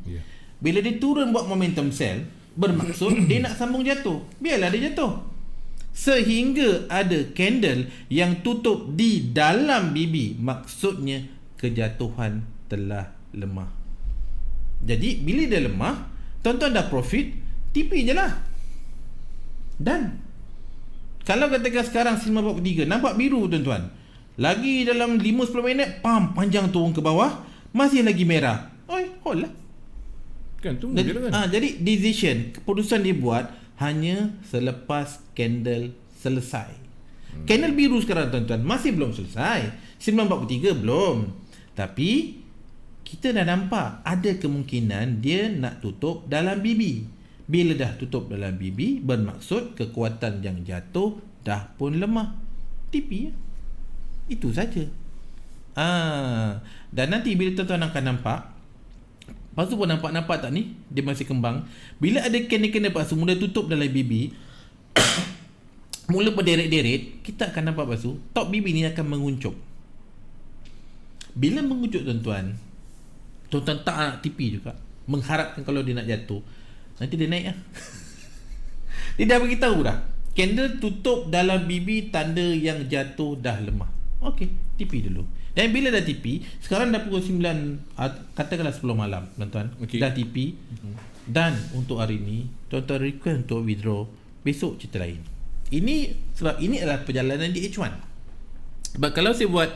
Bila dia turun buat momentum sell, bermaksud dia nak sambung jatuh. Biarlah dia jatuh. Sehingga ada candle yang tutup di dalam BB, maksudnya kejatuhan telah lemah. Jadi bila dia lemah, tuan-tuan dah profit, TP je lah. Dan kalau katakan sekarang 9.43, nampak biru tuan-tuan, lagi dalam 5-10 minit panjang turun ke bawah, masih lagi merah. Hold lah. Kan tunggu je kan. Jadi decision, keputusan dia buat hanya selepas candle selesai. Candle biru sekarang tuan-tuan masih belum selesai. 9.43 belum. Tapi kita dah nampak ada kemungkinan dia nak tutup dalam BB. Bila dah tutup dalam BB, bermaksud kekuatan yang jatuh dah pun lemah. TP. Itu saja. Dan nanti bila tuan-tuan akan nampak, Pasu pun nampak tak ni, dia masih kembang. Bila ada candle Pasu mula tutup dalam BB, mula berderet-deret, kita akan nampak Pasu top BB ni akan menguncup. Bila menguncup tuan-tuan tak nak TP juga, mengharapkan kalau dia nak jatuh, nanti dia naik lah. Dia dah beritahu dah, candle tutup dalam BB tanda yang jatuh dah lemah. Okey, TP dulu. Dan bila dah TP, sekarang dah pukul 9, katakanlah 10 malam tuan-tuan, dah TP. Dan untuk hari ni tuan-tuan request untuk withdraw, besok cerita lain. Ini sebab ini adalah perjalanan di H1. Sebab kalau saya buat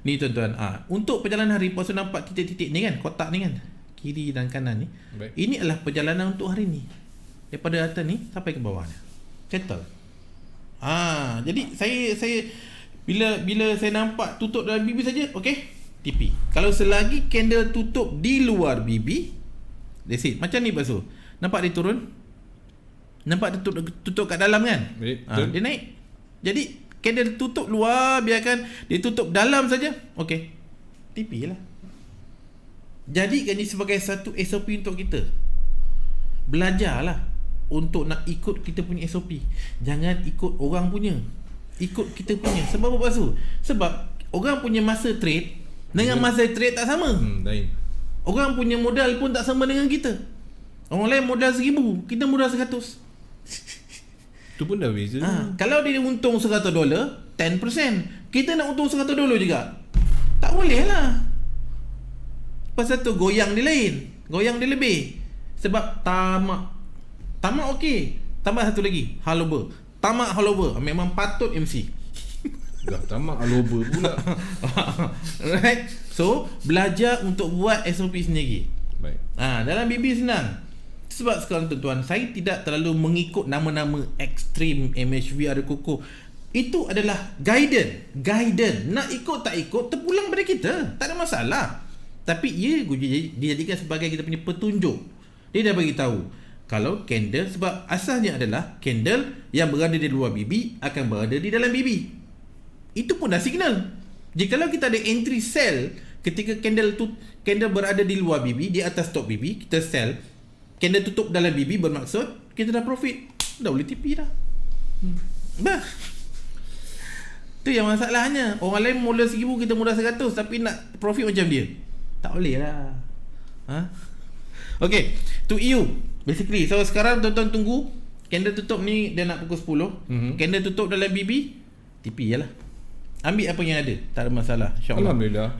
ni tuan-tuan, untuk perjalanan hari, Pasu nampak titik-titik ni kan, kotak ni kan, kiri dan kanan ni. Baik. Ini adalah perjalanan untuk hari ni, daripada atas ni sampai ke bawah ni. Settle. Jadi saya bila saya nampak tutup dalam BB saja, okey, TP. Kalau selagi candle tutup di luar BB, that's it. Macam ni Pasu. Nampak dia turun? Nampak dia tutup kat dalam kan? Dia naik. Jadi candle tutup luar, biarkan dia tutup dalam saja. Okey. TP lah. Jadikan ini sebagai satu SOP untuk kita. Belajarlah untuk nak ikut kita punya SOP. Jangan ikut orang punya, ikut kita punya. Sebab apa tu? Sebab orang punya masa trade dengan masa trade tak sama. Lain. Orang punya modal pun tak sama dengan kita. Orang lain modal 1,000, kita modal 100. Tu pun dah beza. Kalau dia untung $100, 10%. Kita nak untung $100 juga. Tak boleh lah. Pasal tu goyang dia lain, goyang dia lebih. Sebab tamak okey. Tambah satu lagi, halover. Tamak halover memang patut MC. Dah tamak halover pula. Right. So belajar untuk buat SOP sendiri. Baik. Dalam BB senang. Sebab sekarang tuan-tuan, saya tidak terlalu mengikut nama-nama ekstrim, MHV, ada koko. Itu adalah guidance. Nak ikut tak ikut terpulang pada kita. Tak ada masalah. Tapi ia dijadikan sebagai kita punya petunjuk. Dia dah bagi tahu kalau candle, sebab asalnya adalah candle yang berada di luar BB akan berada di dalam BB. Itu pun dah signal. Jikalau kita ada entry sell ketika candle berada di luar BB, di atas top BB, kita sell. Candle tutup dalam BB bermaksud kita dah profit. Dah boleh TP dah. Dah. Tu yang masalahnya. Orang lain mula 1,000, kita mula 100, tapi nak profit macam dia. Tak boleh lah. Okay, to you. Basically, so sekarang tuan-tuan tunggu candle tutup ni, dia nak pukul 10. Candle tutup dalam BB, TP je lah. Ambil apa yang ada, tak ada masalah, insyaAllah. Alhamdulillah,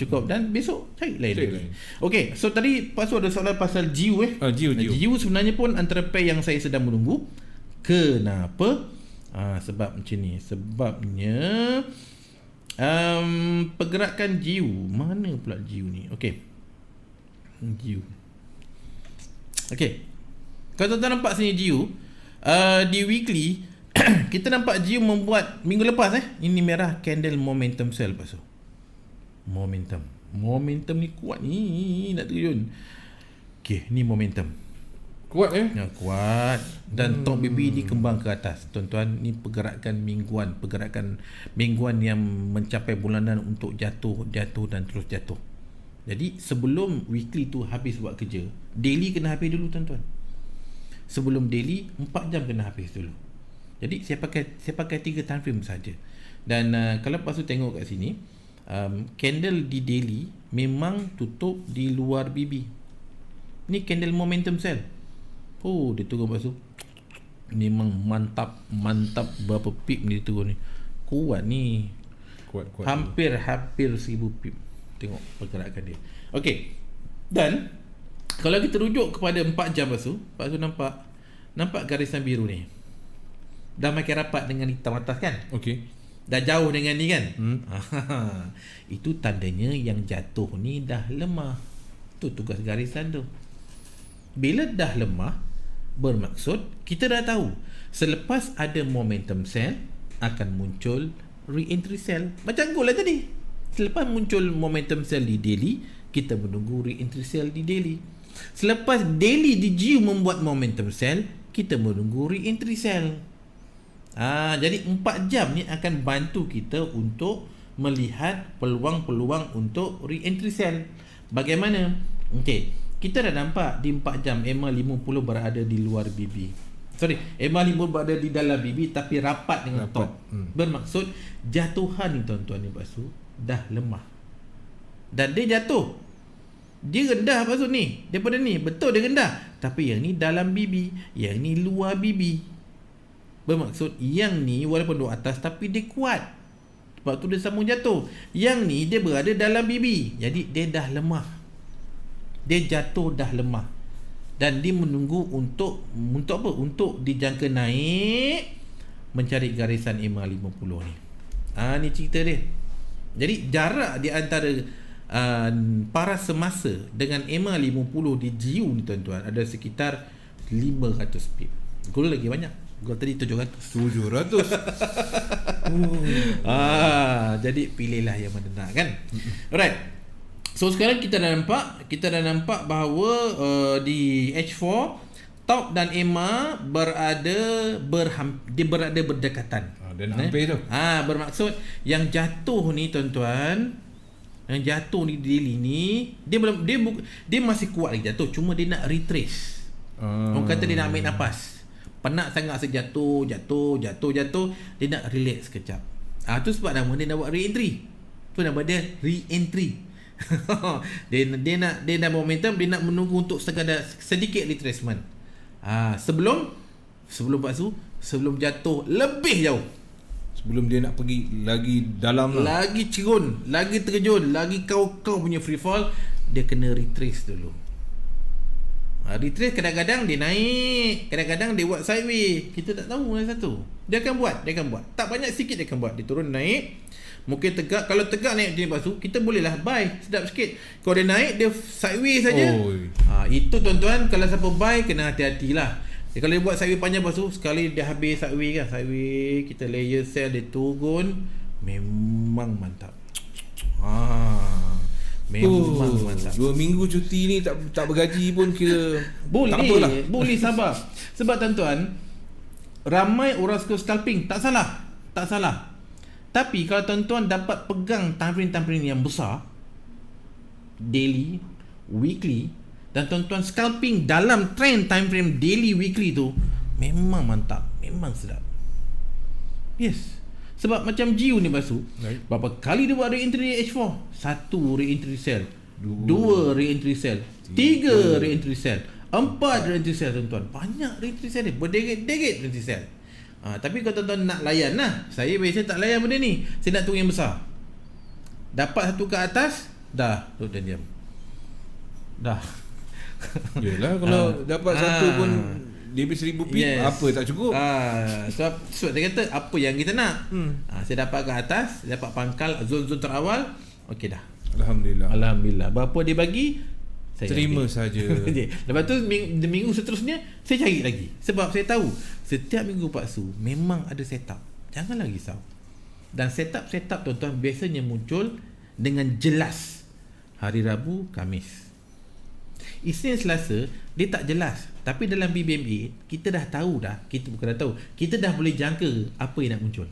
cukup. Dan besok cari lain lagi. Okay, so tadi pasal ada soalan pasal GIU GIU sebenarnya pun antara pair yang saya sedang menunggu. Kenapa? Sebab macam ni. Sebabnya pergerakan GIU, mana pula GIU ni? Okay, GIU. Okay, kalau tuan-tuan nampak sini GIU, di weekly kita nampak GIU membuat minggu lepas ini merah candle momentum sell pasal. Momentum ni kuat ni, nak turun. Okay, ni momentum. Kuat kuat. Dan top BB ni kembang ke atas. Tuan-tuan, ni pergerakan mingguan yang mencapai bulanan untuk jatuh dan terus jatuh. Jadi sebelum weekly tu habis buat kerja, daily kena habis dulu tuan-tuan. Sebelum daily 4 jam kena habis dulu. Jadi saya pakai 3 time frame saja. Dan kalau lepas tu tengok kat sini, candle di daily memang tutup di luar BB. Ni candle momentum sell. Oh, dia turun lepas tu memang mantap berapa pip ni dia turun ni. Kuat ni. Kuat. Hampir 1000 pip. Tengok pergerakan dia. Okey. Dan kalau kita rujuk kepada 4 jam lepas tu nampak garisan biru ni. Dah makin rapat dengan hitam atas kan? Okey. Dah jauh dengan ni kan? Itu tandanya yang jatuh ni dah lemah. Tu tugas garisan tu. Bila dah lemah, bermaksud kita dah tahu selepas ada momentum sell akan muncul re-entry sell. Macam goal lah tadi. Selepas muncul momentum sell di daily, kita menunggu re-entry sell di daily. Selepas daily di GIU membuat momentum sell, kita menunggu re-entry sell. Jadi 4 jam ni akan bantu kita untuk melihat peluang-peluang untuk re-entry sell. Bagaimana? Okey, kita dah nampak di 4 jam EMA 50 berada di luar BB. EMA 50 berada di dalam BB tapi rapat dengan top. Bermaksud jatuhan ni tuan-tuan ni Basu dah lemah. Dan dia jatuh. Dia rendah Basu ni. Daripada ni, betul dia rendah. Tapi yang ni dalam BB, yang ni luar BB. Bermaksud yang ni walaupun duduk atas tapi dia kuat. Sebab tu dia sambung jatuh. Yang ni dia berada dalam BB. Jadi dia dah lemah. Dia jatuh dah lemah. Dan dia menunggu untuk apa? Untuk dijangka naik mencari garisan EMA 50 ni. Ni cerita dia. Jadi jarak di antara paras semasa dengan EMA 50 di GIU ni tuan-tuan ada sekitar 500 pip. Goal lagi banyak. Goal tadi 700. Jadi pilihlah yang mana nak kan. Alright. So sekarang kita dah nampak bahawa di H4 top dan EMA berada berdekatan. Dan hampir tu. Bermaksud yang jatuh ni tuan-tuan yang jatuh ni Delhi ni, dia masih kuat lagi jatuh, cuma dia nak retrace. Orang kata dia nak ambil nafas. Penat sangat jatuh, dia nak relax sekejap. Tu sebab nama dia nak buat re-entry. Tu nama dia re-entry. dia nak momentum, dia nak menunggu untuk sekadar sedikit retracement. Sebelum Pak Su, sebelum jatuh lebih jauh. Sebelum dia nak pergi lagi dalam lah. Lagi cerun, lagi terjun, lagi kau punya free fall, dia kena retrace dulu. Retrace kadang-kadang dia naik, kadang-kadang dia buat sideway. Kita tak tahu mana satu. Dia akan buat. Tak banyak, sikit dia akan buat. Dia turun naik, mungkin tegak. Kalau tegak naik jenis pasu, kita bolehlah buy sedap sikit. Kalau dia naik, dia sideway saja. Itu tuan-tuan, kalau siapa buy kena hati-hatilah. Kalau dia buat sideway panjang pasu, sekali dia habis sideway kan, sideway kita layer sell, dia turun, memang mantap. Memang mantap. 2 minggu cuti ni tak bergaji pun kira boleh, tak apalah. Boleh sabar. Sebab tuan-tuan, ramai orang suka scalping, tak salah. Tapi kalau tuan-tuan dapat pegang time frame yang besar, daily, weekly, dan tuan-tuan scalping dalam trend time frame daily, weekly tu, memang mantap, memang sedap. Yes. Sebab macam Jiu ni Basu, berapa kali dia buat re-entry H4? 1 re-entry sell, 2 re-entry sell, 3 re-entry sell, 4 re-entry sell tuan-tuan. Banyak re-entry sell dia, berderet-deret re-entry sell. Tapi kalau tuan-tuan nak layan lah, saya biasa tak layan benda ni. Saya nak tunggu yang besar. Dapat 1 ke atas, dah duduk dan diam. Dah. Yelah, kalau dapat 1 pun dia beri 1000 pip, apa tak cukup? Sebab saya kata apa yang kita nak. Saya dapat ke atas, dapat pangkal zon-zon terawal, okey dah. Alhamdulillah. Berapa dia bagi, saya terima saja. Lepas tu minggu seterusnya saya cari lagi. Sebab saya tahu setiap minggu Pak Su memang ada setup. Janganlah risau. Dan setup tuan-tuan biasanya muncul dengan jelas hari Rabu, Khamis. Isnin, Selasa dia tak jelas. Tapi dalam BBMA kita dah tahu dah, kita dah boleh jangka apa yang nak muncul.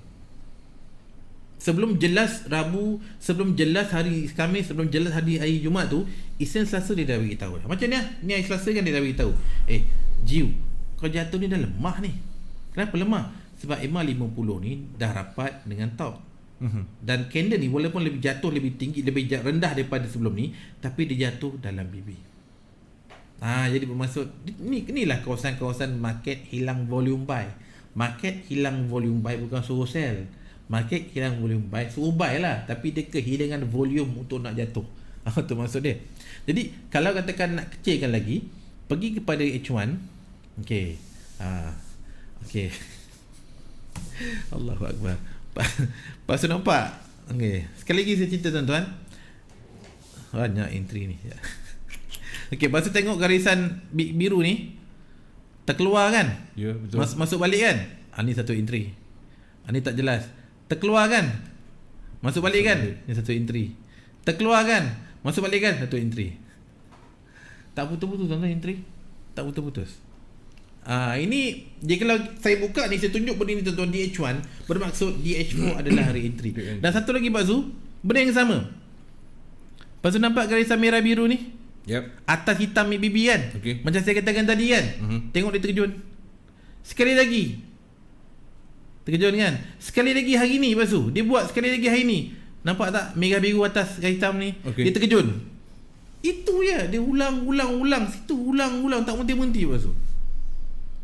Sebelum jelas Rabu, sebelum jelas hari Khamis, sebelum jelas hari Jumaat tu, Isnin, Selasa dia dah bagi tahu dah. Macam ni hari Selasa kan dia dah bagi tahu. Jiu, kau jatuh ni dah lemah ni. Kenapa lemah? Sebab EMA 50 ni dah rapat dengan top. Dan candle ni walaupun lebih jatuh lebih tinggi, lebih rendah daripada sebelum ni, tapi dia jatuh dalam BB. Jadi bermaksud inilah kawasan-kawasan market hilang volume buy. Market hilang volume buy, bukan suruh sell. Market hilang volume buy, suruh buy lah, tapi dia kehilangan volume untuk nak jatuh. Itu maksud dia. Jadi kalau katakan nak kecilkan lagi, pergi kepada H1. Okey. Okey. Allahu Akbar. Pasal nampak. Okey. Sekali lagi saya cerita tuan-tuan. Banyak entry ni. Okey, lepas tu tengok garisan biru ni terkeluar kan? Ya, betul. Masuk balik kan? Ni satu entry. Ni tak jelas. Terkeluar kan? Masuk balik kan? Ni satu entry. Terkeluar kan? Masuk balik kan? Satu entry. Tak putus-putus tuan-tuan entry. Tak putus-putus. Ini dia kalau saya buka ni, saya tunjuk benda ni tuan-tuan, DH1 bermaksud DH4 adalah hari entry. Dan satu lagi Pak Zu, benda yang sama. Lepas tu nampak garisan merah biru ni? Yep. Atas hitam BB kan? Okay. Macam saya katakan tadi kan? Tengok dia terjun. Sekali lagi. Terkejut kan? Sekali lagi hari ni Pak Su, dia buat sekali lagi hari ni. Nampak tak merah biru atas garis hitam ni? Dia terkejut. Itu ya, dia ulang situ, ulang tak berhenti Pak Su.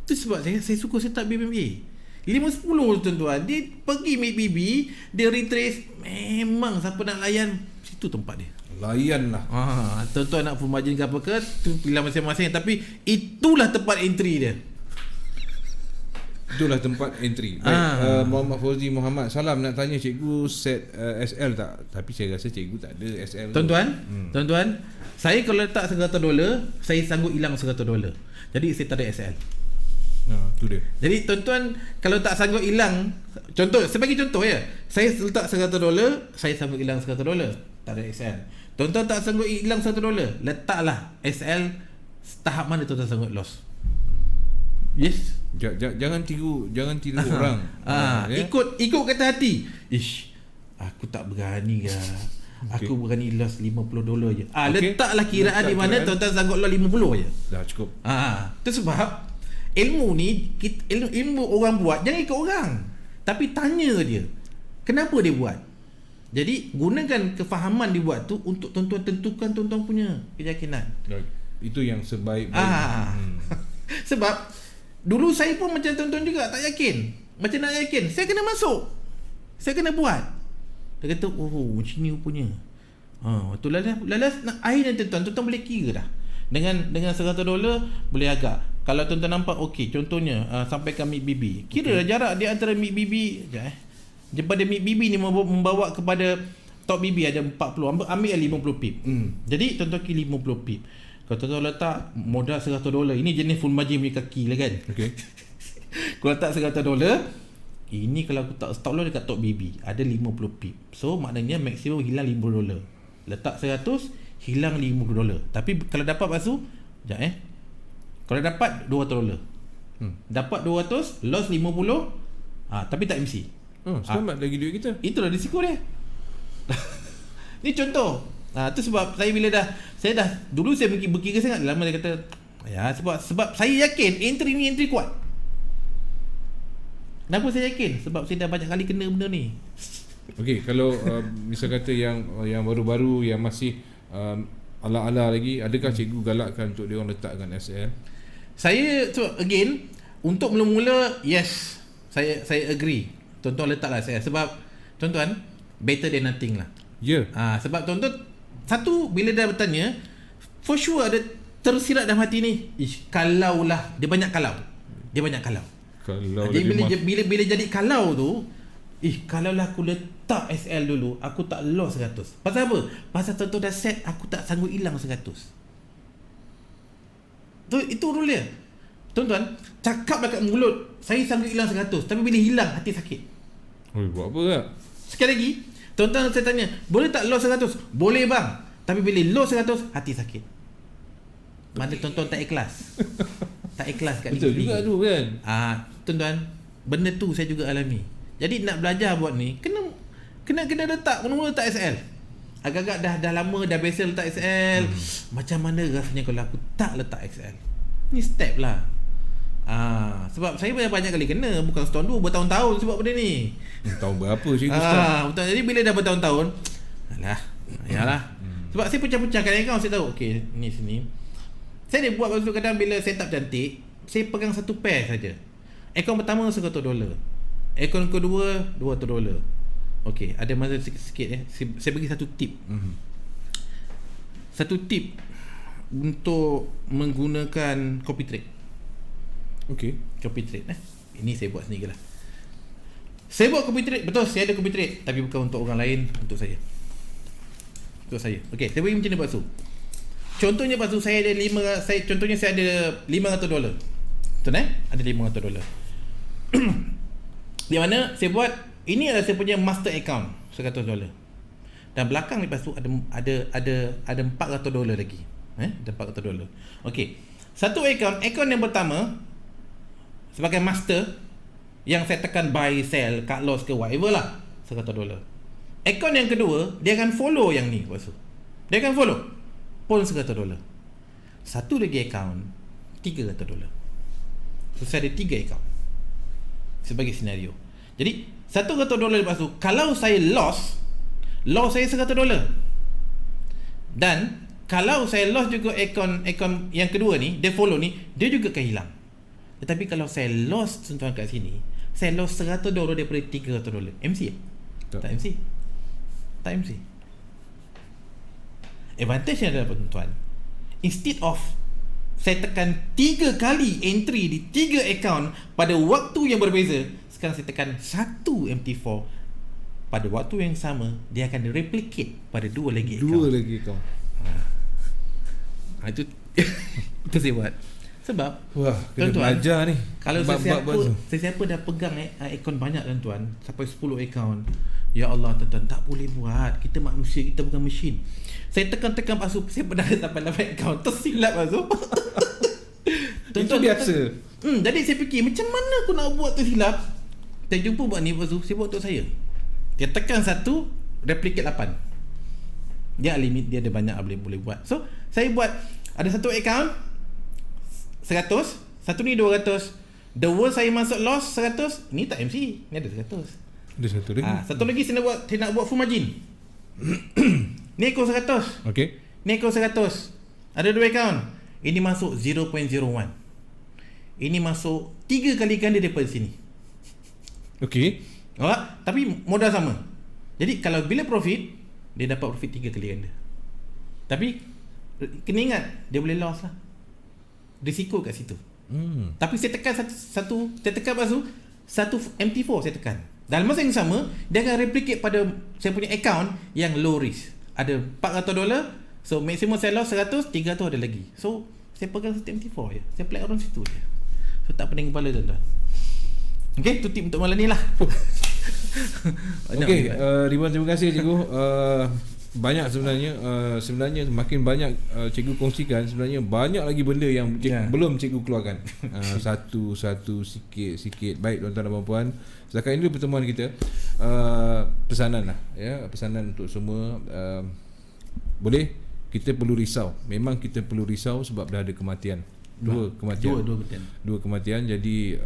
Itu sebab saya suka setup BBMA 5-10 tuan-tuan. Dia pergi make BB, dia retrace. Memang siapa nak layan, situ tempat dia. Layan lah. Tuan-tuan nak full margin ke apa ke, tu pilihan masing-masing. Tapi itulah tempat entry dia. Itulah tempat entry. Baik, Muhammad Fauzi Muhammad, salam, nak tanya cikgu set SL tak? Tapi saya rasa cikgu tak ada SL. Tuan-tuan, saya kalau letak $100, saya sanggup hilang $100. Jadi saya tak ada SL. Tu dia. Jadi tuan-tuan kalau tak sanggup hilang, sebagai contoh ya, saya letak $100, saya sanggup hilang $100, tak ada SL. Tuan-tuan tak sanggup hilang $100, letaklah SL tahap mana tuan-tuan sanggup loss. Yes. Jangan tiru orang. Ikut kata hati. Aku tak berani ke. Aku berani loss $50 je. Okey. Letaklah kiraan di mana tuan-tuan sanggup loss 50 je. Dah cukup. Itu sebab ilmu ni ilmu orang buat jangan ikut orang. Tapi tanya dia. Kenapa dia buat? Jadi gunakan kefahaman dia buat tu untuk tuan-tuan tentukan tuan-tuan punya keyakinan. Itu yang sebaik-baik. Sebab dulu saya pun macam tuan-tuan juga tak yakin. Macam nak yakin, saya kena masuk. Saya kena buat. Dia kata, macam ni rupanya. Waktu lalas nak akhirnya tuan-tuan boleh kira dah. Dengan $100 boleh agak. Kalau tuan-tuan nampak okey, contohnya sampaikan Mik Bibi. Kira jarak dia antara Mik Bibi daripada Mik Bibi ni membawa kepada Tok Bibi ada 40, ambil 50 pip. Jadi tuan-tuan kira 50 pip. Kalau tuan-tuan letak modal $100, ini jenis full margin punya kaki lah kan. Okey. Kalau letak $100, ini kalau aku tak stop loss dekat Tok Bibi ada 50 pip. So maknanya maksimum hilang $50. Letak 100 hilang $50. Tapi kalau dapat pasu kalau dapat $200. Dapat 200 loss 50 tapi tak MC. Selamat lagi duit kita. Itulah risiko dia. Ni contoh. Tu sebab saya dulu saya berkira sangat lama. Dia kata sebab saya yakin entry ni entry kuat. Kenapa saya yakin? Sebab saya dah banyak kali kena benda ni. Okey, kalau misal kata yang baru-baru yang masih ala-ala lagi, adakah cikgu galakkan untuk dia orang letakkan SL? Saya again untuk mula-mula yes, saya agree. Tuan-tuan letaklah SL sebab tuan-tuan better than nothing lah. Ya. Sebab tuan-tuan satu bila dah bertanya for sure ada tersirat dalam hati ni. Kalaulah dia banyak kalau. Jadi bila jadi kalau tu, kalaulah aku letak SL dulu, aku tak loss 100. Pasal apa? Pasal tuan-tuan dah set aku tak sanggup hilang 100. Itu rule dia. Tuan-tuan, cakap dekat mulut, saya sanggup hilang 100, tapi bila hilang hati sakit. Buat apa tak? Sekali lagi, tuan-tuan saya tanya, boleh tak loss 100? Boleh bang. Tapi bila loss 100, hati sakit. Mana tuan-tuan tak ikhlas. Tak ikhlas kat betul juga tu kan. Tuan-tuan, benda tu saya juga alami. Jadi nak belajar buat ni kena letak mula-mula letak SL. Agak-agak dah lama dah biasa letak SL. Macam mana rasanya kalau aku tak letak SL? Ni step lah. Sebab saya banyak kali kena, bukan setahun dua, bertahun-tahun sebab benda ni. Tahun berapa cikgu start? Betul. Jadi bila dah bertahun-tahun, yalah. Sebab saya pecah-pecah kadang-kadang saya tahu okey ni sini. Saya dia buat waktu kadang bila setup cantik, saya pegang satu pair saja. Akaun pertama $100. Akaun kedua $200. Okey, ada masa sikit saya bagi satu tip. Satu tip untuk menggunakan copy trade. Okey. Copy trade ini saya buat sendiri lah. Saya buat copy trade, betul saya ada copy trade, tapi bukan untuk orang lain, untuk saya. Untuk saya. Okey, saya bagi macam ni Pak Su. Contohnya Pak Su, saya ada contohnya saya ada $500. Betul ada $500. Di mana saya buat ini adalah saya punya master account $100. Dan belakang ni Pak Su ada $400 lagi. Ada $400. Okey. Satu account yang pertama sebagai master yang saya tekan buy, sell, cut loss ke whatever lah, $100. Account yang kedua dia akan follow yang ni Pak Su. Dia akan follow pun $100. Satu lagi account $300. So saya ada 3 account sebagai senario. Jadi $100 lepas tu, kalau saya loss saya $100. Dan kalau saya loss juga account yang kedua ni, dia follow ni, dia juga akan hilang. Tetapi kalau saya loss tuan-tuan kat sini, saya loss $100 daripada $300. MC tak MC. Tak MC. Advantage yang ada tuan-tuan, instead of saya tekan 3 kali entry di 3 account pada waktu yang berbeza, sekarang saya tekan 1 MT4 pada waktu yang sama, dia akan replicate pada 2 lagi account. 2 lagi account. Itu itu saya buat. Sebab kena belajar ni. Kalau sesiapa dah pegang account banyak tuan-tuan, sampai 10 account, ya Allah tuan-tuan, tak boleh buat. Kita manusia, kita bukan mesin. Saya tekan Pak Su, saya pernah sampai dapat account tersilap Pak Su. Itu biasa. Jadi saya fikir macam mana aku nak buat tersilap. Saya jumpa buat ni Pak Su, saya buat untuk saya. Dia tekan 1, replicate 8. Dia limit, dia ada banyak boleh buat. So saya buat ada satu account 100, satu ni 200. The worst saya masuk loss 100, ni tak MC, ni ada 100. Ada satu lagi. Satu lagi saya nak buat full margin. Ni ekor 100. Okey. Ni ekor 100. Ada 2 account. Ini masuk 0.01. Ini masuk 3 kali ganda daripada sini. Okey. Tapi modal sama. Jadi kalau bila profit, dia dapat profit 3 kali ganda. Tapi kena ingat, dia boleh loss lah. Risiko kat situ. Tapi saya tekan satu lepas tu satu MT4 saya tekan. Dalam masa yang sama, dia akan replicate pada saya punya account yang low risk. Ada $400, so maximum saya loss 100, 300 ada lagi. So saya pegang satu MT4 je. Saya play around situ je. So tak pening kepala tuan-tuan. Okay, tu tip untuk malam ni lah. Okay, Ridwan, terima kasih cikgu. Banyak sebenarnya makin banyak cikgu kongsikan, sebenarnya banyak lagi benda yang belum cikgu keluarkan. Satu sikit. Baik tuan-tuan dan puan-puan, setakat ini pertemuan kita, pesanan lah ya, pesanan untuk semua. Boleh, kita perlu risau. Memang kita perlu risau sebab dah ada kematian. Dua kematian. Jadi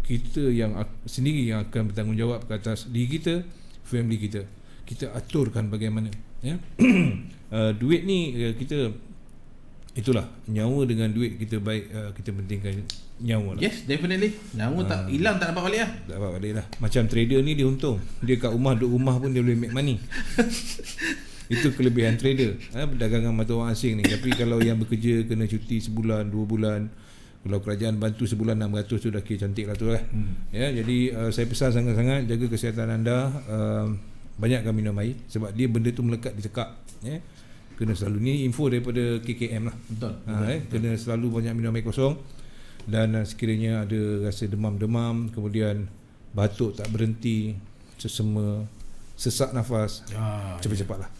kita yang sendiri yang akan bertanggungjawab ke atas diri kita, family kita. Kita aturkan bagaimana ya. Duit ni kita, itulah, nyawa dengan duit kita baik kita pentingkan nyawa lah. Yes, definitely. Nyawa tak hilang, tak dapat balik lah. Tak dapat balik lah. Macam trader ni dia untung. Dia kat rumah, duduk rumah pun dia boleh make money. Itu kelebihan trader, perdagangan mata wang asing ni. Tapi kalau yang bekerja kena cuti sebulan, 2 bulan, kalau kerajaan bantu sebulan 600 tu dah kira cantik lah tu lah. Ya, jadi saya pesan sangat-sangat jaga kesihatan anda. Banyakkan minum air sebab dia benda tu melekat di tekak ya. Kena selalu, ni info daripada KKM lah. Betul. Kena selalu banyak minum air kosong. Dan sekiranya ada rasa demam-demam, kemudian batuk tak berhenti, sesema, sesak nafas, cepat-cepatlah